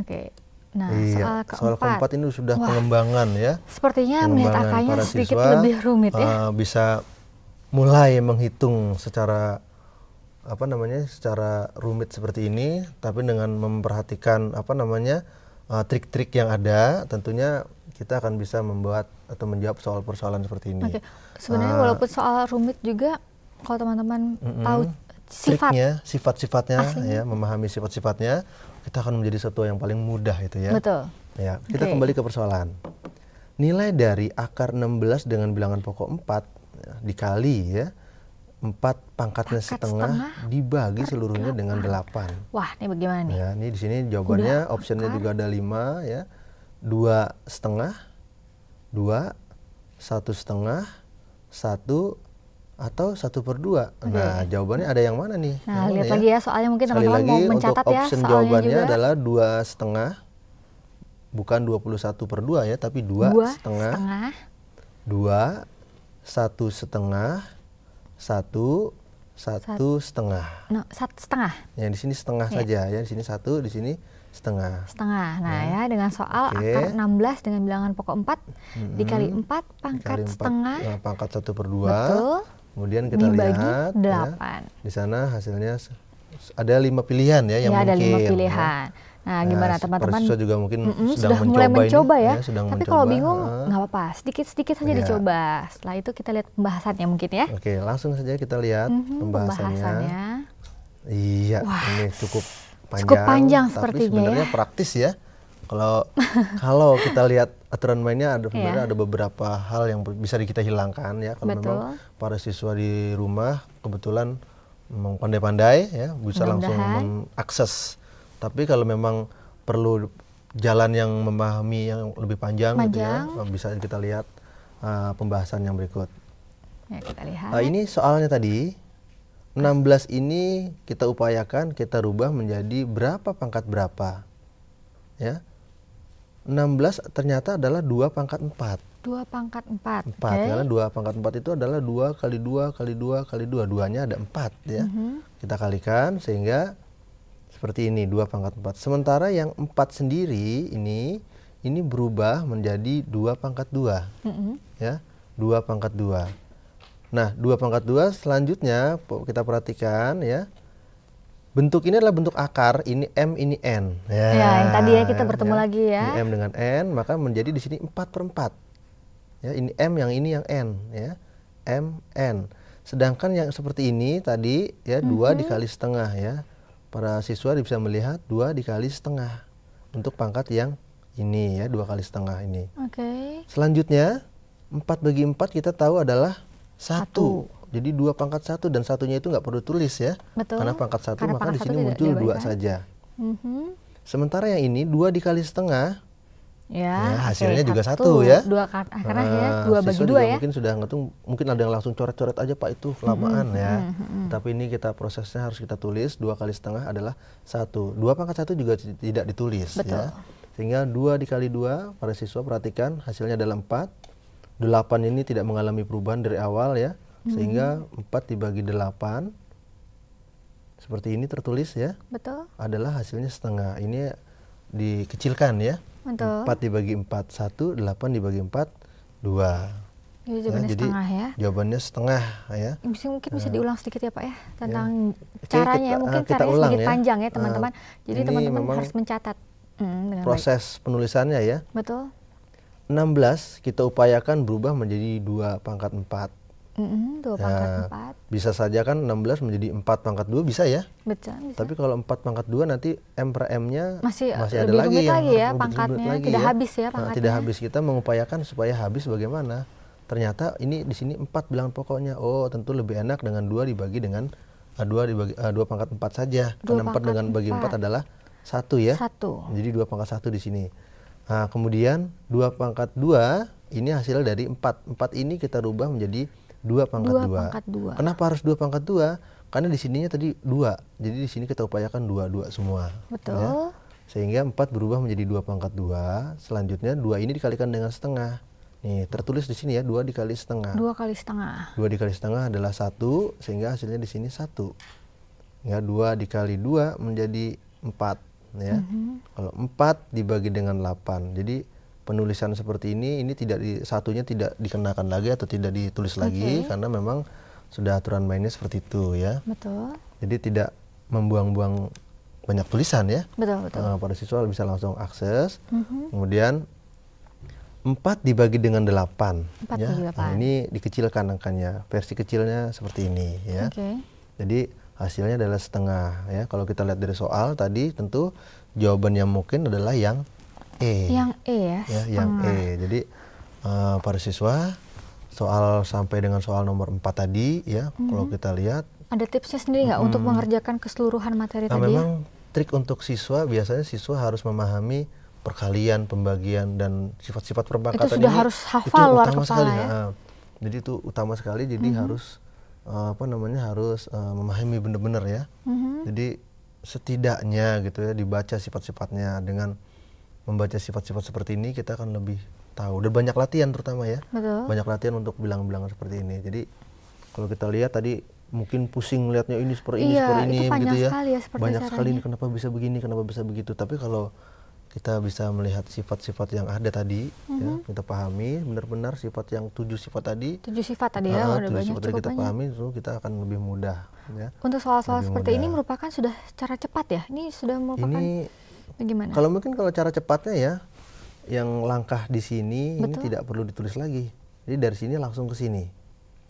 Oke. Nah, Iya, soal keempat. keempat ini sudah Wah, pengembangan ya. sepertinya melihat Pengembangan angkanya para sedikit siswa lebih rumit ya. bisa mulai menghitung secara secara rumit seperti ini, tapi dengan memperhatikan trik-trik yang ada, tentunya kita akan bisa membuat atau menjawab soal persoalan seperti ini. Oke. Sebenarnya walaupun soal rumit juga, kalau teman-teman tahu triknya, sifat-sifatnya aslinya. ya, memahami sifat-sifatnya, kita akan menjadi sesuatu yang paling mudah itu ya. Betul. Ya, kita kembali ke persoalan. Nilai dari akar 16 dengan bilangan pokok 4 ya, dikali ya 4 pangkatnya setengah dibagi seluruhnya dengan 8. Wah, ini bagaimana nih? Ya, ini di sini jawabannya optionnya juga ada 5 ya. 2 setengah, 2, 1 setengah, 1 atau 1/2. Nah, jawabannya ada yang mana nih? Nah, yang lihat mana lagi ya, soalnya mungkin teman-teman mau mencatat untuk ya option soalnya jawabannya juga. adalah 2 setengah, bukan 21/2 ya, tapi 2 setengah, 2, 1 setengah, 1, 1 setengah. No, 1 setengah. Ya, di sini setengah saja ya, di sini 1, di sini setengah. Setengah. Nah, ya dengan soal akar 16 dengan bilangan pokok 4 dikali 4 pangkat setengah. Pangkat 1/2. Betul. Kemudian kita lihat 8. Ya, di sana hasilnya ada 5 pilihan ya yang mungkin. Ada 5 pilihan. Ya. Nah, gimana teman-teman? Para siswa juga mungkin sudah mulai mencoba ya. Sedang tapi mencoba. Kalau bingung nggak apa-apa, sedikit-sedikit saja dicoba. Setelah itu kita lihat pembahasannya mungkin ya. Oke, langsung saja kita lihat pembahasannya. Iya, ini cukup panjang sepertinya, tapi sebenarnya praktis ya. Kalau kita lihat aturan mainnya sebenarnya ada beberapa hal yang bisa kita hilangkan ya. Kalau memang para siswa di rumah kebetulan memang pandai-pandai ya, bisa langsung mengakses. Tapi kalau memang perlu jalan yang memahami yang lebih panjang. Gitu ya, bisa kita lihat pembahasan yang berikut. Ya, kita lihat. Ini soalnya tadi 16 ini kita upayakan kita rubah menjadi berapa pangkat berapa. Ya. 16 ternyata adalah 2 pangkat 4. 2 pangkat 4. 4, karena 2 pangkat 4 itu adalah 2 kali 2 kali 2 kali 2. 2-nya ada 4 ya. Kita kalikan sehingga seperti ini 2 pangkat 4. Sementara yang 4 sendiri ini berubah menjadi 2 pangkat 2. Ya, 2 pangkat 2. Nah, 2 pangkat 2 selanjutnya kita perhatikan ya. Bentuk ini adalah bentuk akar, ini M, ini N. Ya, yang tadi ya kita bertemu lagi ya. Ini M dengan N, maka menjadi di sini 4/4. Ya, ini M, yang ini yang N ya. M, N. Sedangkan yang seperti ini tadi ya 2 dikali setengah ya. Para siswa bisa melihat 2 dikali setengah. Untuk pangkat yang ini ya, 2 kali setengah ini. Selanjutnya 4 bagi 4 kita tahu adalah 1. Jadi 2 pangkat 1 dan satunya itu nggak perlu tulis ya. Betul. Karena pangkat 1 maka di sini muncul 2 saja. Sementara yang ini 2 dikali setengah. Ya, hasilnya juga 1 ya. 2 karena ya 2 bagi 2 ya. Mungkin sudah ngitung, mungkin ada yang langsung coret-coret aja Pak, itu kelamaan ya. Tapi ini kita prosesnya harus kita tulis, 2 kali setengah adalah 1. 2 pangkat 1 juga tidak ditulis. Betul. Ya. Sehingga 2 dikali 2, para siswa perhatikan hasilnya adalah 4. 8 ini tidak mengalami perubahan dari awal ya. Sehingga 4 dibagi 8 seperti ini tertulis ya. Betul. Adalah hasilnya setengah. Ini dikecilkan ya. Betul. 4 dibagi 4 1, 8 dibagi 4 2. Jadi jawabannya setengah ya. Jawabannya setengah ya. Mungkin bisa diulang sedikit ya Pak ya tentang caranya. Mungkin caranya sedikit panjang ya teman-teman. Jadi teman-teman harus mencatat proses penulisannya ya. Betul. 16 kita upayakan berubah menjadi 2 pangkat 4. 2 pangkat 4. Bisa saja kan 16 menjadi 4 pangkat 2 bisa ya. Betul, bisa. Tapi kalau 4 pangkat 2 nanti M per M-nya masih ada lebih lagi rumit yang lagi ya pangkatnya. Tidak habis ya pangkatnya. Tidak habis. Kita mengupayakan supaya habis bagaimana? Ternyata ini di sini 4 bilangan pokoknya. Oh, tentu lebih enak dengan 2 dibagi dengan 2 pangkat 4 saja. Karena 4 dengan bagi 4 adalah 1 ya. 1. Jadi 2 pangkat 1 di sini. Nah, kemudian 2 pangkat 2 ini hasil dari 4. 4 ini kita rubah menjadi 2 pangkat 2. Kenapa harus 2 pangkat 2? Karena di sininya tadi 2. Jadi di sini kita upayakan 2 semua. Betul. Ya. Sehingga 4 berubah menjadi 2 pangkat 2. Selanjutnya 2 ini dikalikan dengan setengah. Nih, tertulis di sini ya 2 dikali setengah. 2 kali setengah. 2 dikali setengah adalah 1, sehingga hasilnya di sini 1. Hingga 2 dikali 2 menjadi 4. ya. Kalau 4 dibagi dengan 8. Jadi penulisan seperti ini tidak satunya tidak dikenakan lagi atau tidak ditulis lagi karena memang sudah aturan mainnya seperti itu ya. Betul. Jadi tidak membuang-buang banyak tulisan ya. Betul, betul. Para siswa bisa langsung akses. Kemudian 4 dibagi dengan 8 4 ya. dibagi 8. Nah, ini dikecilkan angkanya. Versi kecilnya seperti ini ya. Jadi hasilnya adalah setengah ya. Kalau kita lihat dari soal tadi tentu jawaban yang mungkin adalah yang E. Yang E ya. Yang E. Jadi para siswa soal sampai dengan soal nomor 4 tadi ya, kalau kita lihat ada tipsnya sendiri nggak untuk mengerjakan keseluruhan materi tadi? Memang trik untuk siswa, biasanya siswa harus memahami perkalian, pembagian, dan sifat-sifat perpangkatan itu sudah ini harus hafal luar utama kepala sekali. ya. Jadi itu utama sekali, jadi harus harus memahami benar-benar ya. Jadi setidaknya gitu ya dibaca sifat-sifatnya. Dengan membaca sifat-sifat seperti ini kita akan lebih tahu, dan banyak latihan terutama ya. Betul. Banyak latihan untuk bilangan-bilangan seperti ini. Jadi kalau kita lihat tadi mungkin pusing lihatnya ini seperti ini, seperti ini begitu ya. Banyak sekali ini, kenapa bisa begini, kenapa bisa begitu. Tapi kalau kita bisa melihat sifat-sifat yang ada tadi ya, kita pahami benar-benar sifat yang 7 sifat tadi. 7 sifat tadi ya, udah 7 banyak, sifat tadi kita pahami, itu kita akan lebih mudah ya. Untuk soal-soal seperti ini merupakan sudah cara cepat ya? Ini sudah merupakan bagaimana? Kalau mungkin kalau cara cepatnya ya, yang langkah di sini ini tidak perlu ditulis lagi. Jadi dari sini langsung ke sini.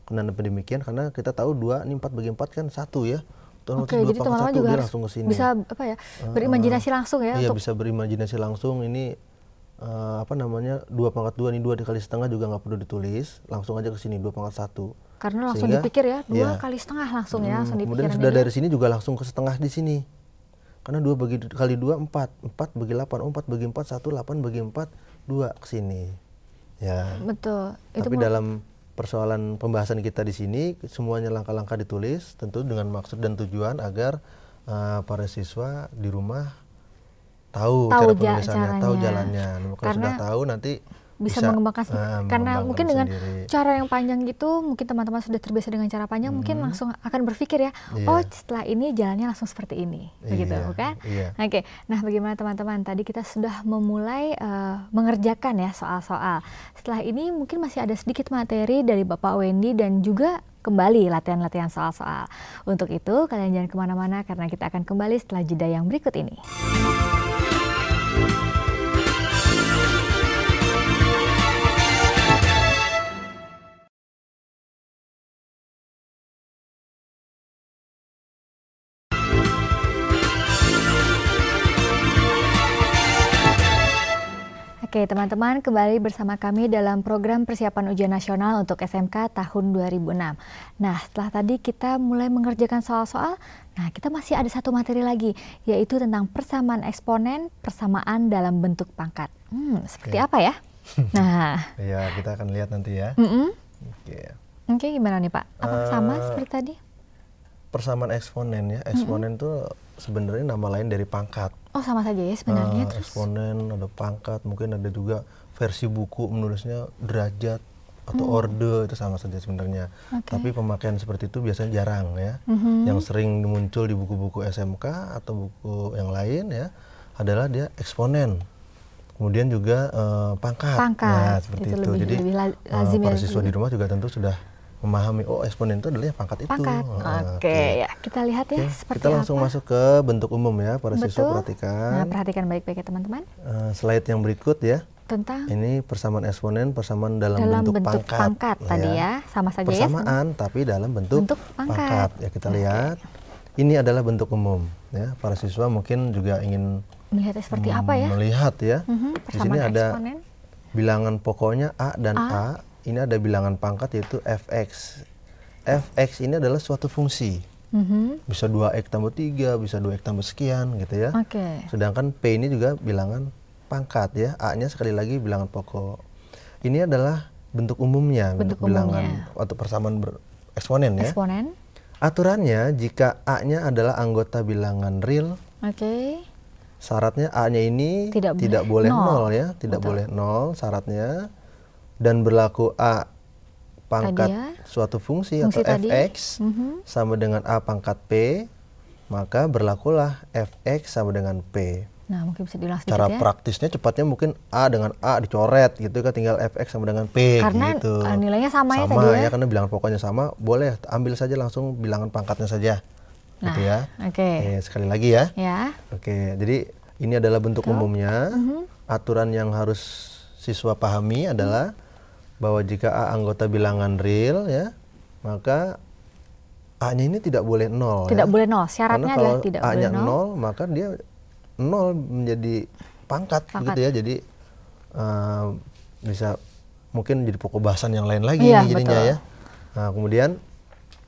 Kenapa demikian? Karena kita tahu 2 ini 4 bagi 4 kan 1 ya. Oke, jadi teman-teman juga harus bisa berimajinasi langsung ya. Iya, bisa berimajinasi langsung. Ini 2 pangkat 2 ini 2 dikali setengah juga nggak perlu ditulis, langsung aja ke sini 2 pangkat 1. Karena langsung dipikir ya, 2 kali setengah langsung ya, langsung dipikir. Kemudian sudah dari sini juga langsung ke setengah di sini. Karena 2 kali 2 4, 4 bagi 8, 4 bagi 4 1, 8 bagi 4 2 ke sini. Ya. Betul. Tapi dalam persoalan pembahasan kita di sini semuanya langkah-langkah ditulis, tentu dengan maksud dan tujuan agar para siswa di rumah tahu cara penulisannya, tahu jalannya. Kalau sudah tahu nanti bisa mengembangkan karena mungkin dengan cara yang panjang gitu, mungkin teman-teman sudah terbiasa dengan cara panjang, mungkin langsung akan berpikir ya, oh setelah ini jalannya langsung seperti ini, begitu bukan? Oke, nah bagaimana teman-teman, tadi kita sudah memulai mengerjakan ya soal-soal. Setelah ini mungkin masih ada sedikit materi dari Bapak Wendy dan juga kembali latihan-latihan soal-soal. Untuk itu kalian jangan kemana-mana karena kita akan kembali setelah jeda yang berikut ini. Oke teman-teman, kembali bersama kami dalam program persiapan ujian nasional untuk SMK tahun 2006. Nah setelah tadi kita mulai mengerjakan soal-soal, nah kita masih ada satu materi lagi, yaitu tentang persamaan eksponen, persamaan dalam bentuk pangkat. Seperti apa ya? Nah, ya kita akan lihat nanti ya. Oke, gimana nih Pak? Apa sama seperti tadi? Persamaan eksponen ya, eksponen itu sebenarnya nama lain dari pangkat. Oh sama saja ya sebenarnya. Eksponen, ada pangkat, mungkin ada juga versi buku menulisnya derajat atau orde, itu sama saja sebenarnya. Tapi pemakaian seperti itu biasanya jarang ya. Yang sering muncul di buku-buku SMK atau buku yang lain ya adalah dia eksponen. Kemudian juga pangkat. Nah seperti itu. Jadi para siswa di rumah juga tentu sudah memahami, oh eksponen itu adalah pangkat itu. Oke, ya kita lihat ya seperti kita langsung masuk ke bentuk umum ya, para siswa perhatikan. Nah, perhatikan baik-baik ya teman-teman. Slide yang berikut ya. Tentang ini persamaan eksponen, persamaan dalam bentuk pangkat tadi ya, sama saja persamaan tapi dalam bentuk pangkat. Ya kita lihat. Ini adalah bentuk umum ya. Para siswa mungkin juga ingin melihat seperti apa ya? Melihat ya. Di sini ada bilangan pokoknya A dan A. Ini ada bilangan pangkat yaitu fx. Fx ini adalah suatu fungsi. Bisa 2x tambah 3, bisa 2x tambah sekian gitu ya. Sedangkan P ini juga bilangan pangkat ya. A-nya sekali lagi bilangan pokok. Ini adalah bentuk umumnya, bilangan atau persamaan eksponen ya. Aturannya jika A-nya adalah anggota bilangan real. Syaratnya A-nya ini tidak boleh 0 ya, tidak boleh 0 syaratnya. Dan berlaku A pangkat suatu fungsi atau fx sama dengan A pangkat P, maka berlakulah fx sama dengan P. Nah, mungkin bisa diulang sedikit Cara ya. praktisnya cepatnya mungkin A dengan A dicoret gitu kan, tinggal fx sama dengan P Karena gitu. nilainya sama ya Sama tadi ya. ya, karena bilangan pokoknya sama, boleh ambil saja langsung bilangan pangkatnya saja. Nah, Gitu ya. oke. Sekali lagi ya. Ya. Oke, jadi ini adalah bentuk umumnya. Aturan yang harus siswa pahami adalah bahwa jika A anggota bilangan real ya, maka A-nya ini tidak boleh 0 Tidak ya. boleh 0. Karena Syaratnya kalau adalah tidak A-nya boleh 0. 0, maka dia 0 menjadi pangkat gitu ya. Jadi bisa mungkin jadi pokok bahasan yang lain lagi Iya, nih jadinya betul. ya. Nah, kemudian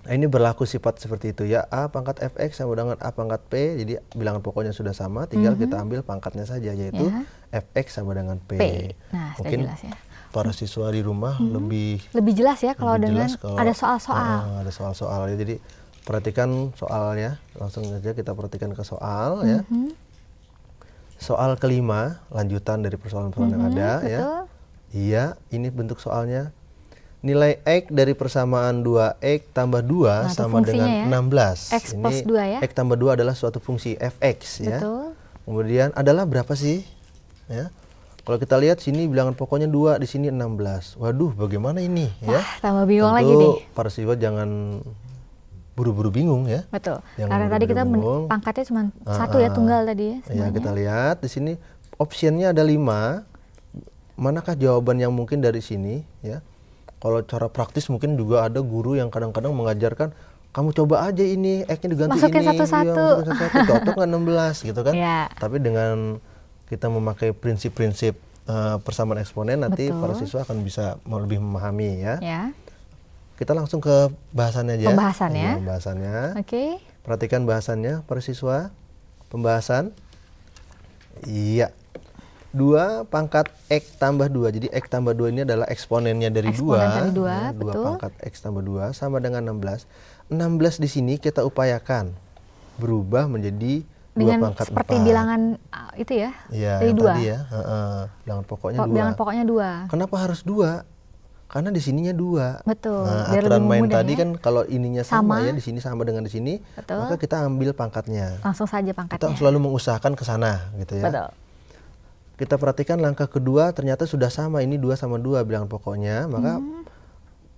ini berlaku sifat seperti itu ya. A pangkat fx sama dengan A pangkat p, jadi bilangan pokoknya sudah sama, tinggal kita ambil pangkatnya saja, yaitu fx sama dengan p. Nah, sudah Mungkin jelas ya. para siswa di rumah Lebih jelas ya kalau lebih dengan jelas kalau ada soal-soal. ada soal-soal ya. Jadi perhatikan soalnya, langsung saja kita perhatikan ke soal ya. Soal kelima, lanjutan dari persoalan-persoalan yang ada ya. Betul. Iya, ini bentuk soalnya. Nilai X dari persamaan 2X tambah 2 Nah, itu sama dengan fungsinya ya. 16. X plus 2 ya. X tambah 2 adalah suatu fungsi fx ya. Betul. Kemudian adalah berapa sih? Ya. Kalau kita lihat sini bilangan pokoknya 2, di sini 16. Waduh, bagaimana ini ya? Tambah bingung Tentu lagi nih. para siswa jangan buru-buru bingung ya. Betul. Jangan Karena tadi kita bingung. pangkatnya cuma satu ya, tunggal tadi ya. Ya, Semuanya. kita lihat di sini optionnya ada 5. Manakah jawaban yang mungkin dari sini ya? Kalau cara praktis mungkin juga ada guru yang kadang-kadang mengajarkan, kamu coba aja ini, X-nya diganti Masukin ini, satu-satu. ya, masukin satu-satu, cocok nggak 16 gitu kan? Ya. Tapi dengan kita memakai prinsip-prinsip persamaan eksponen, nanti Betul. para siswa akan bisa lebih memahami ya. Ya. Kita langsung ke bahasannya aja. Pembahasan ya. Iya, bahasannya. Oke. Perhatikan bahasannya para siswa. Pembahasan. Iya. 2 pangkat X tambah 2. Jadi X tambah 2 ini adalah eksponennya dari 2. Eksponen dari 2, Ya, 2 betul. pangkat X tambah 2 sama dengan 16. 16 di sini kita upayakan berubah menjadi 2 Dengan pangkat seperti 4. bilangan itu ya. Iya, dari yang 2. tadi ya. Bilangan pokoknya 2. Bilangan pokoknya 2. Kenapa harus 2? Karena di sininya 2. Betul. Nah, Biar aturan lebih main mudah tadi ya. kan kalau ininya sama, Sama. ya, di sini sama dengan di sini, Betul. maka kita ambil pangkatnya. Langsung saja Kita pangkatnya. selalu mengusahakan ke sana gitu ya. Betul. Kita perhatikan langkah kedua ternyata sudah sama, ini 2 sama 2 bilangan pokoknya, maka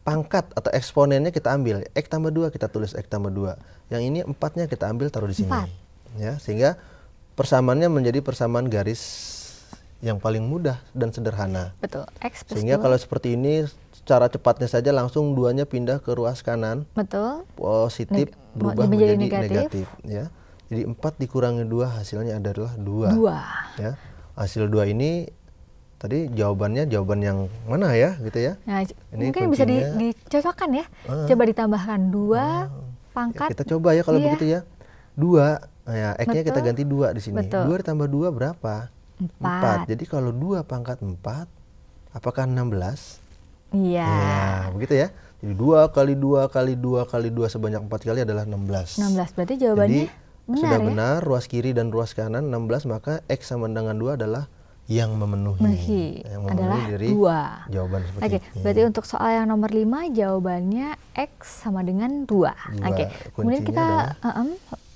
pangkat atau eksponennya kita ambil. X tambah 2 kita tulis X tambah 2. Yang ini 4-nya kita ambil taruh di sini. 4. Ya, sehingga persamaannya menjadi persamaan garis yang paling mudah dan sederhana. Betul. X plus Sehingga 2. kalau seperti ini secara cepatnya saja langsung 2-nya pindah ke ruas kanan. Betul. Positif berubah menjadi menjadi negatif. negatif ya. Jadi 4 dikurangi 2 hasilnya adalah 2. 2. Ya. Hasil 2 ini tadi jawaban yang mana ya gitu ya. Nah, Ini mungkin bisa kuncinya. dicocokkan ya. Coba ditambahkan 2 Ya, pangkat. kita coba ya kalau Iya. begitu ya. 2 ya, X-nya kita Betul. ganti 2 di sini. Betul. 2 ditambah 2 berapa? 4. Jadi kalau 2 pangkat 4 apakah 16? Iya. Ya, begitu ya. Jadi 2 kali 2 kali 2 kali 2 sebanyak 4 kali adalah 16. 16 berarti jawabannya Jadi benar sudah ya. benar ruas kiri dan ruas kanan 16, maka X sama dengan 2 adalah yang memenuhi. Yang memenuhi Adalah dari 2. jawaban seperti Oke, ini. berarti untuk soal yang nomor 5 jawabannya X sama dengan 2. Oke. Kemudian kita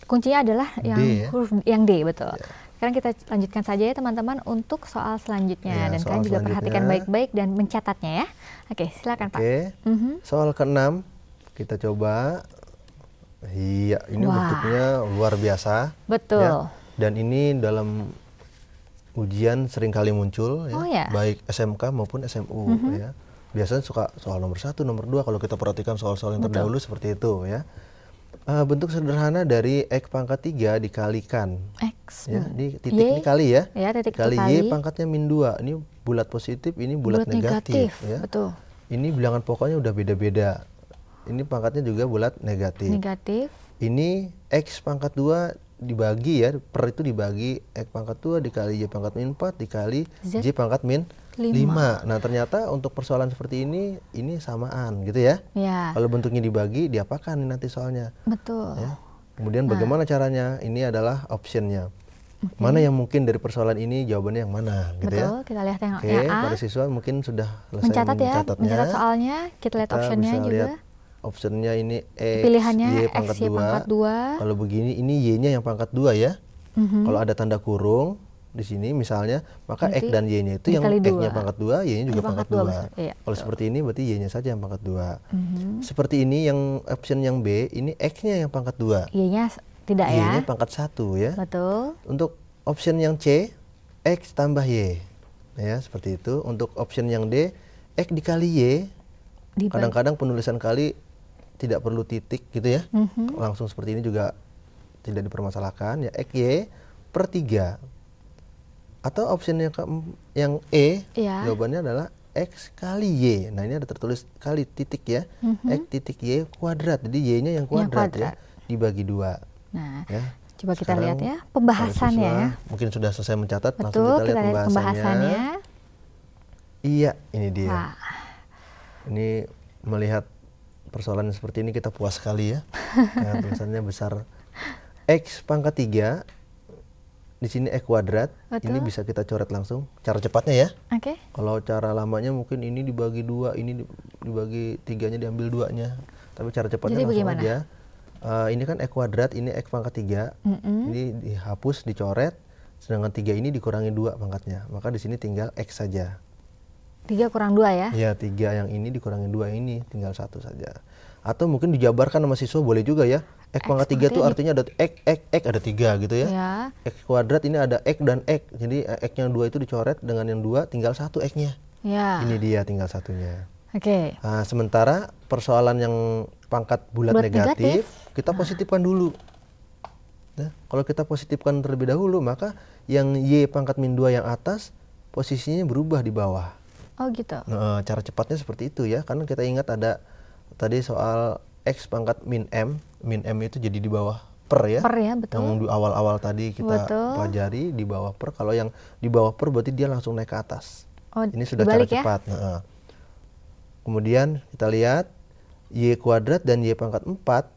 kuncinya adalah yang D, ya? huruf yang D, betul. Sekarang kita lanjutkan saja ya teman-teman untuk soal selanjutnya, Ya, dan soal kalian juga selanjutnya. perhatikan baik-baik dan mencatatnya ya. Oke, silakan Pak. Oke. Soal ke-6 kita coba. Iya, ini Wah. bentuknya luar biasa. Betul. Ya. Dan ini dalam ujian sering kali muncul ya, Oh, ya? baik SMK maupun SMU ya. Biasanya suka soal nomor 1, nomor 2 kalau kita perhatikan soal-soal yang terdahulu seperti itu ya. Bentuk sederhana dari X pangkat 3 dikalikan X. ya, di titik ini kali ya. Ya, titik Kali itu Y pangkatnya min 2. Ini bulat positif, ini bulat negatif ya. Betul. Ini bilangan pokoknya udah beda-beda. Ini pangkatnya juga bulat negatif. Negatif. Ini X pangkat 2 dibagi ya, per itu dibagi X pangkat 2 dikali Y pangkat min 4 dikali Z Y pangkat min 5. Nah, ternyata untuk persoalan seperti ini samaan gitu ya. Ya, Kalau bentuknya dibagi, diapakan nih nanti soalnya? betul. Ya. Kemudian bagaimana caranya? Ini adalah optionnya. Mana yang mungkin dari persoalan ini jawabannya yang mana gitu Betul, ya. kita lihat yang Oke, A. para siswa mungkin sudah selesai Mencatat ya, mencatatnya. mencatat soalnya. Kita lihat Kita optionnya bisa juga. lihat optionnya ini X, Pilihannya Y X, Y pangkat 2. Kalau begini ini Y-nya yang pangkat 2 ya. Kalau ada tanda kurung, di sini misalnya, maka Berarti X dan Y-nya itu yang dikali X-nya dua. pangkat 2, Y-nya juga pangkat 2. Iya, Kalau seperti ini berarti Y-nya saja yang pangkat 2. Mhm. Seperti ini yang option yang B, ini X-nya yang pangkat 2. Y-nya tidak ya. Y-nya pangkat 1 ya. Betul. Untuk option yang C, X tambah Y. Ya, seperti itu. Untuk option yang D, X dikali Y. Kadang-kadang penulisan kali tidak perlu titik gitu ya. Langsung seperti ini juga tidak dipermasalahkan ya. X Y per 3. Atau option yang E, jawabannya adalah X kali Y. Nah, ini ada tertulis kali titik ya. X titik Y kuadrat. Jadi Y-nya yang kuadrat ya. Dibagi 2. Nah, ya. coba kita Sekarang lihat ya pembahasannya ya. Mungkin sudah selesai mencatat, Betul, langsung kita lihat pembahasannya. Iya, ini dia. Wah. Ini melihat persoalan seperti ini kita puas sekali ya. Karena tulisannya besar. X pangkat 3, di sini X kuadrat. Betul. Ini bisa kita coret langsung. Cara cepatnya ya. Oke. Kalau cara lamanya mungkin ini dibagi 2, ini dibagi 3-nya diambil 2-nya. Tapi cara cepatnya Jadi langsung bagaimana? aja. Ini kan X kuadrat, ini X pangkat 3. Ini dihapus, dicoret. Sedangkan 3 ini dikurangi 2 pangkatnya. Maka di sini tinggal X saja. 3 kurang 2 ya? Ya, 3 yang ini dikurangi 2 ini, tinggal 1 saja. Atau mungkin dijabarkan sama siswa boleh juga ya. X pangkat 3 itu artinya ada X ada 3 gitu ya. X kuadrat ini ada X dan X. Jadi X yang 2 itu dicoret, dengan yang 2 tinggal 1 X-nya. Ya. Ini dia tinggal satunya. Oke. Nah, sementara persoalan yang pangkat bulat negatif, kita positifkan dulu. Nah, kalau kita positifkan terlebih dahulu, maka yang Y pangkat min 2 yang atas, posisinya berubah di bawah. Oh gitu. Nah, cara cepatnya seperti itu ya, karena kita ingat ada tadi soal X pangkat min M itu jadi di bawah per ya. Per ya, betul. Yang di awal-awal tadi kita pelajari di bawah per, kalau yang di bawah per berarti dia langsung naik ke atas. Oh, ini sudah cara cepat. Nah, kemudian kita lihat Y kuadrat dan Y pangkat 4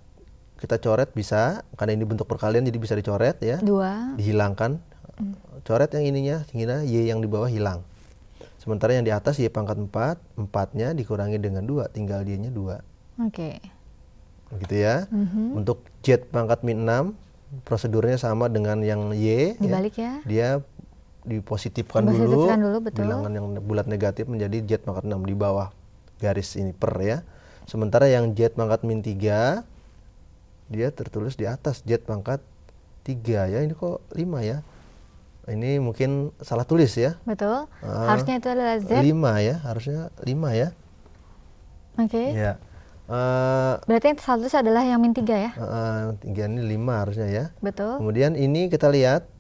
kita coret bisa, karena ini bentuk perkalian jadi bisa dicoret ya. 2. Dihilangkan. Coret yang ininya, sehingga Y yang di bawah hilang. Sementara yang di atas Y pangkat 4, 4-nya dikurangi dengan 2, tinggal Y-nya 2. Oke. Gitu ya. Untuk Z pangkat min 6, prosedurnya sama dengan yang Y. Dibalik ya. Dia dipositifkan dulu, bilangan yang bulat negatif menjadi Z pangkat 6 di bawah garis ini per ya. Sementara yang Z pangkat min 3, dia tertulis di atas Z pangkat 3 ya. Ini kok 5 ya. Ini mungkin salah tulis ya. Betul. Harusnya itu adalah Z. 5 ya, harusnya 5 ya. Oke. Ya. Berarti yang salah tulis adalah yang min 3 ya? 3 ini 5 harusnya ya. Betul. Kemudian ini kita lihat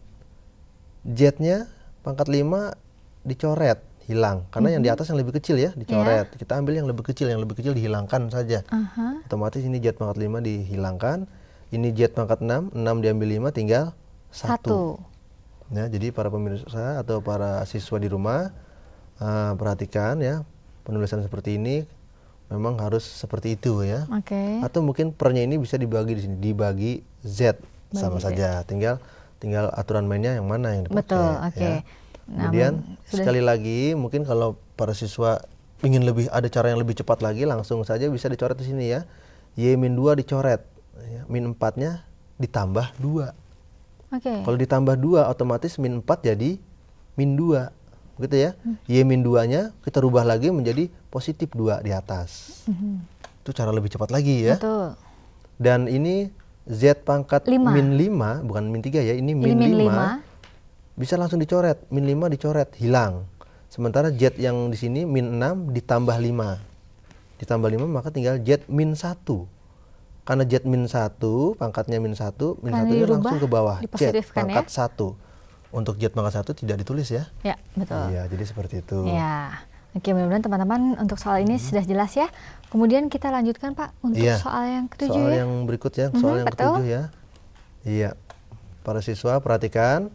Z-nya pangkat 5 dicoret, hilang. Karena yang di atas yang lebih kecil ya, dicoret. Kita ambil yang lebih kecil dihilangkan saja. Otomatis ini Z pangkat 5 dihilangkan. Ini Z pangkat 6 diambil 5 tinggal 1. Ya, jadi para pemirsa atau para siswa di rumah perhatikan ya, penulisan seperti ini memang harus seperti itu ya. Atau mungkin pernya ini bisa dibagi di sini, dibagi Z sama saja. Tinggal aturan mainnya yang mana yang dipakai. Betul, ya. Kemudian sekali lagi mungkin kalau para siswa ingin ada cara yang lebih cepat lagi, langsung saja bisa dicoret di sini ya. Y min 2 dicoret, ya. Min 4-nya ditambah 2. Kalau ditambah 2 otomatis min 4 jadi min 2. Begitu ya. Y min 2-nya kita rubah lagi menjadi positif 2 di atas. Itu cara lebih cepat lagi ya. Betul. Dan ini Z pangkat min 5, bukan min 3 ya, ini min 5. Bisa langsung dicoret, min 5 dicoret, hilang. Sementara Z yang di sini min 6 ditambah 5. Ditambah 5 maka tinggal Z min 1. Karena Z min 1, pangkatnya min 1, min 1-nya langsung ke bawah. Z pangkat 1. Untuk Z pangkat 1 tidak ditulis ya. Ya, betul. Iya, jadi seperti itu. Ya. Oke, mudah-mudahan teman-teman untuk soal ini sudah jelas ya. Kemudian kita lanjutkan Pak untuk soal yang ke-7 soal ya. yang berikutnya, soal yang ke-7 ya. Iya. Para siswa perhatikan.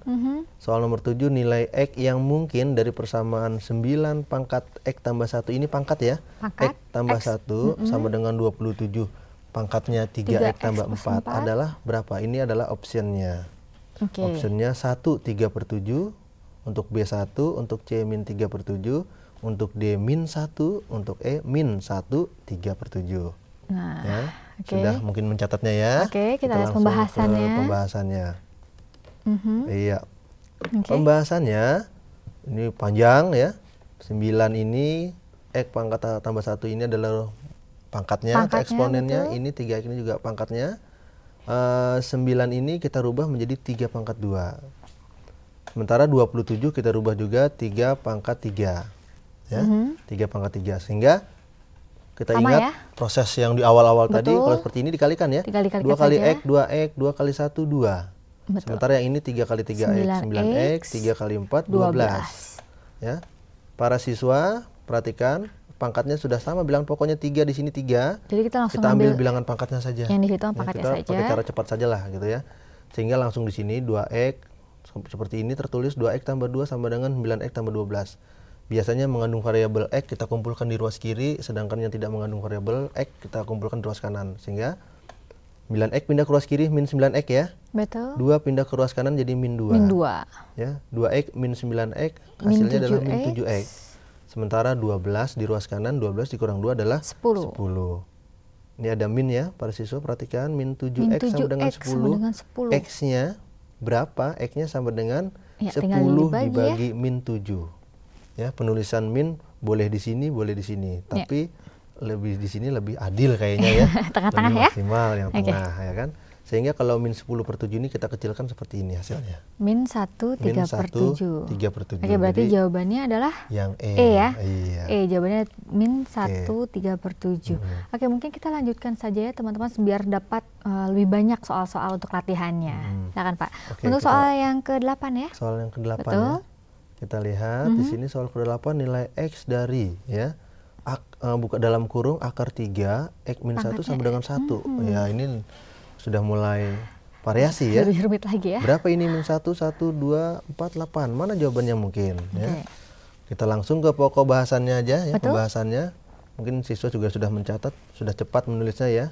Soal nomor 7, nilai X yang mungkin dari persamaan 9 pangkat X tambah 1 ini pangkat ya. X tambah 1 sama dengan 27. Pangkatnya 3X tambah 4 adalah berapa? Ini adalah optionnya. Optionnya 1 3/7, untuk B1, untuk C min 3/7, untuk D min 1, untuk E min 1 3/7. Nah, ya. Sudah mungkin mencatatnya ya. Kita lihat langsung pembahasannya. ke pembahasannya. Iya. Pembahasannya ini panjang ya. 9 ini X pangkat tambah 1 ini adalah pangkatnya atau eksponennya. Betul. Ini 3X ini juga pangkatnya. 9 ini kita rubah menjadi 3 pangkat 2. Sementara 27 kita rubah juga 3 pangkat 3. Ya, 3 pangkat 3. Sehingga kita sama ingat ya? proses yang di awal-awal tadi, kalau seperti ini dikalikan ya. 2 kali saja. X, 2X, 2 kali 1, 2. Betul. Sementara yang ini 3 kali 3X, 9X, 3 kali 4, 12. Ya. Para siswa, perhatikan, pangkatnya sudah sama, bilangan pokoknya 3, di sini 3. Jadi kita langsung kita ambil bilangan pangkatnya saja. Yang dihitung pangkatnya kita saja. pakai cara cepat saja lah gitu ya. Sehingga langsung di sini 2X, seperti ini tertulis 2X tambah 2 sama dengan 9X tambah 12. Biasanya mengandung variabel X kita kumpulkan di ruas kiri, sedangkan yang tidak mengandung variabel X kita kumpulkan di ruas kanan. Sehingga 9X pindah ke ruas kiri min 9X ya. Betul. 2 pindah ke ruas kanan jadi min 2. Min 2. Ya, 2X min 9X hasilnya adalah min 7X. Sementara 12 di ruas kanan, 12 dikurang 2 adalah 10. Ini ada min ya, para siswa perhatikan, min 7X sama dengan 10. X-nya berapa? X-nya sama dengan 10 dibagi min 7. Ya, penulisan min boleh di sini, boleh di sini. Tapi lebih di sini lebih adil kayaknya ya. Tengah-tengah ya? Maksimal yang tengah ya kan. Sehingga kalau min 10 per 7 ini kita kecilkan seperti ini hasilnya. Min 1 3 per 7. 3 per 7. Oke, berarti jawabannya adalah yang E ya? Iya. Jawabannya min 1 3 per 7. Oke, mungkin kita lanjutkan saja ya teman-teman biar dapat lebih banyak soal-soal untuk latihannya. Silakan Pak. Untuk soal yang ke-8 ya? Soal yang ke-8 ya. Kita lihat di sini soal ke-8 nilai X dari ya. Buka dalam kurung akar 3 X min 1 sama dengan 1. Ya, ini sudah mulai variasi ya. Lebih rumit lagi ya. Berapa ini min 1, 1, 2, 4, 8. Mana jawabannya mungkin ya. Kita langsung ke pokok bahasannya aja ya. Pembahasannya. Mungkin siswa juga sudah mencatat, sudah cepat menulisnya ya.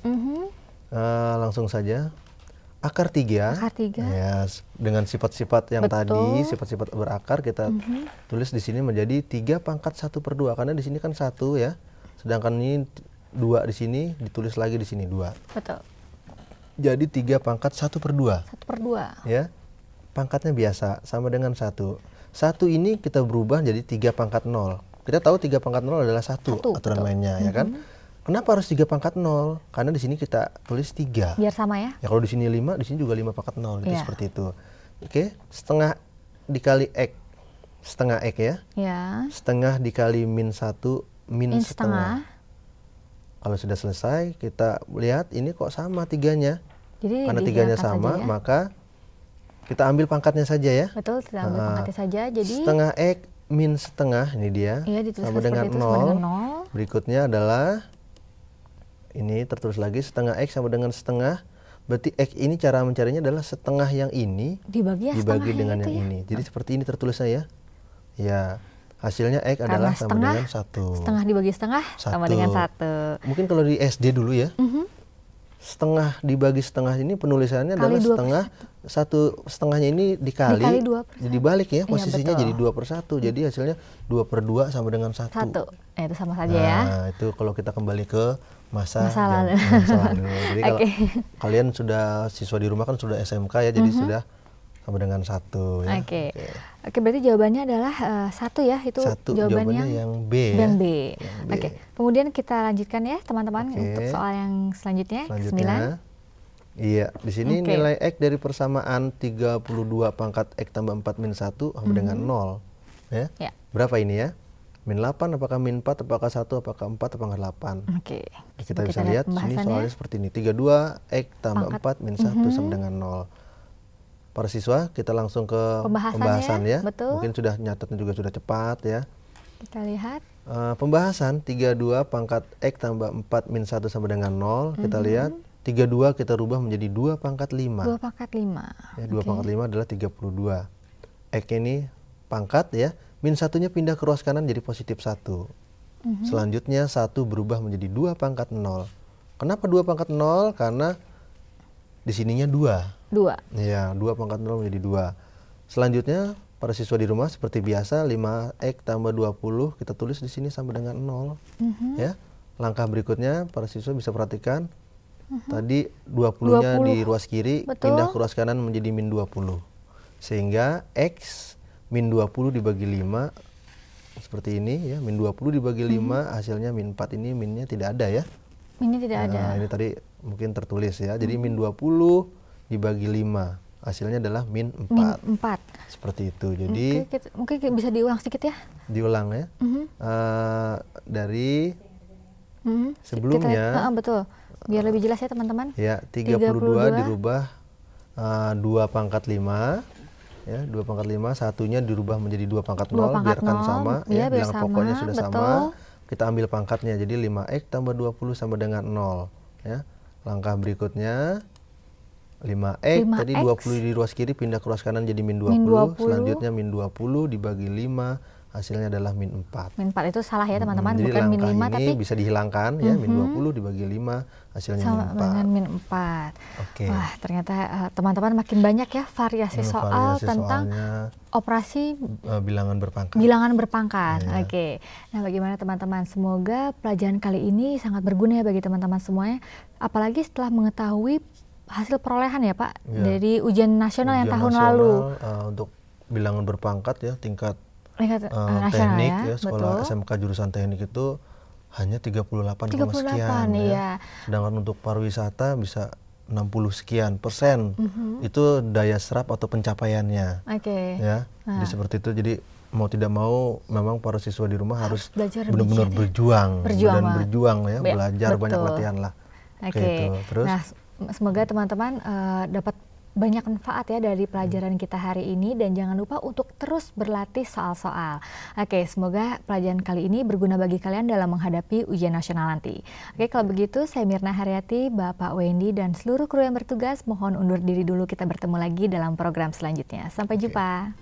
Langsung saja. Akar 3. Ya, dengan sifat-sifat yang tadi, sifat-sifat berakar kita tulis di sini menjadi 3 pangkat 1 per 2. Karena di sini kan 1 ya. Sedangkan ini 2 di sini, ditulis lagi di sini 2. Betul. Jadi 3 pangkat 1 per 2. 1 per 2. Ya. Pangkatnya biasa, sama dengan 1. 1 ini kita berubah jadi 3 pangkat 0. Kita tahu 3 pangkat 0 adalah 1 aturan mainnya, ya kan? Kenapa harus 3 pangkat 0? Karena di sini kita tulis 3. Biar sama ya? Ya kalau di sini 5, di sini juga 5 pangkat 0. Gitu, seperti itu. Oke, setengah dikali X. Setengah X ya. Ya. Setengah dikali min 1, min setengah. Kalau sudah selesai, kita lihat ini kok sama 3-nya. Jadi karena 3-nya sama, ya? Maka kita ambil pangkatnya saja ya. Betul, kita ambil pangkatnya saja. Jadi setengah X min setengah, ini dia. Iya, sama dengan 0. Berikutnya adalah ini tertulis lagi setengah X sama dengan setengah. Berarti X ini cara mencarinya adalah setengah yang ini dibagi dengan yang ini. Jadi seperti ini tertulisnya ya. Ya, hasilnya X adalah sama dengan 1. Setengah dibagi setengah sama dengan 1. Mungkin kalau di SD dulu ya. Setengah dibagi setengah ini penulisannya adalah setengah, satu setengahnya ini dikali 2 jadi balik ya, posisinya jadi 2 per 1. Jadi hasilnya 2 per 2 sama dengan 1. Itu sama saja ya. Nah, itu kalau kita kembali ke masa lalu. Jadi kalau kalian sudah siswa di rumah kan sudah SMK ya, jadi sudah sama dengan 1 ya. Oke, berarti jawabannya adalah 1 ya, itu jawabannya yang B ya. Yang B. Oke, kemudian kita lanjutkan ya teman-teman untuk soal yang selanjutnya. 9. Iya, di sini nilai X dari persamaan 32 pangkat X tambah 4 min 1 sama dengan 0 ya. Berapa ini ya? Min 8, apakah min 4, apakah 1, apakah 4, apakah 8. Kita bisa lihat sini soalnya seperti ini. 32 X tambah 4 min 1 sama dengan 0. Para siswa, kita langsung ke pembahasan ya. Mungkin sudah nyatatnya juga sudah cepat ya. Kita lihat. Pembahasan 32 pangkat X tambah 4 min 1 sama dengan 0. Kita lihat 32 kita rubah menjadi 2 pangkat 5. 2 pangkat 5. Ya, 2 pangkat 5 adalah 32. X ini pangkat ya. Min 1-nya pindah ke ruas kanan jadi positif 1. Selanjutnya 1 berubah menjadi 2 pangkat 0. Kenapa 2 pangkat 0? Karena di sininya 2. Ya, 2 pangkat 0 menjadi 2. Selanjutnya para siswa di rumah seperti biasa 5X tambah 20 kita tulis di sini sama dengan 0. Ya. Langkah berikutnya para siswa bisa perhatikan tadi 20-nya di ruas kiri pindah ke ruas kanan menjadi min 20. Sehingga X min 20 dibagi 5 seperti ini ya, min 20 dibagi 5 hasilnya min 4, ini minnya tidak ada ya. Minnya tidak ada. Ini tadi mungkin tertulis ya. Jadi min 20 dibagi 5 hasilnya adalah min 4. Min 4. Seperti itu. Jadi mungkin bisa diulang sedikit ya. Diulang ya. Dari sebelumnya. Betul. Biar lebih jelas ya teman-teman. Ya, 32 dirubah 2 pangkat 5. Ya, 2 pangkat 5, satunya dirubah menjadi 2 pangkat 0, biarkan sama ya, bilangan pokoknya sudah sama. Kita ambil pangkatnya, jadi 5x tambah 20 sama dengan 0 ya. Langkah berikutnya 5x, tadi 20 di ruas kiri pindah ke ruas kanan jadi min 20. Selanjutnya min 20 dibagi 5 hasilnya adalah min 4. Min 4 itu salah ya teman-teman, bukan min 5 ini tapi bisa dihilangkan ya, min 20 dibagi 5 hasilnya sama min 4. min 4. Oke. Wah, ternyata teman-teman makin banyak ya variasi soal tentang operasi bilangan berpangkat. Bilangan berpangkat. Ya. Oke. Nah, bagaimana teman-teman? Semoga pelajaran kali ini sangat berguna ya bagi teman-teman semuanya, apalagi setelah mengetahui hasil perolehan ya Pak dari ujian nasional yang tahun lalu. Untuk bilangan berpangkat ya, tingkat teknik ya, sekolah SMK jurusan teknik itu hanya 38, sekian ya. Sedangkan untuk pariwisata bisa 60 sekian persen. Itu daya serap atau pencapaiannya. Ya. Jadi seperti itu. Jadi mau tidak mau memang para siswa di rumah harus benar-benar berjuang ya, belajar banyak latihan lah. Oke. Terus semoga teman-teman dapat banyak manfaat ya dari pelajaran kita hari ini, dan jangan lupa untuk terus berlatih soal-soal. Oke, semoga pelajaran kali ini berguna bagi kalian dalam menghadapi ujian nasional nanti. Oke, kalau begitu saya Mirna Haryati, Bapak Wendy, dan seluruh kru yang bertugas mohon undur diri dulu. Kita bertemu lagi dalam program selanjutnya. Sampai jumpa.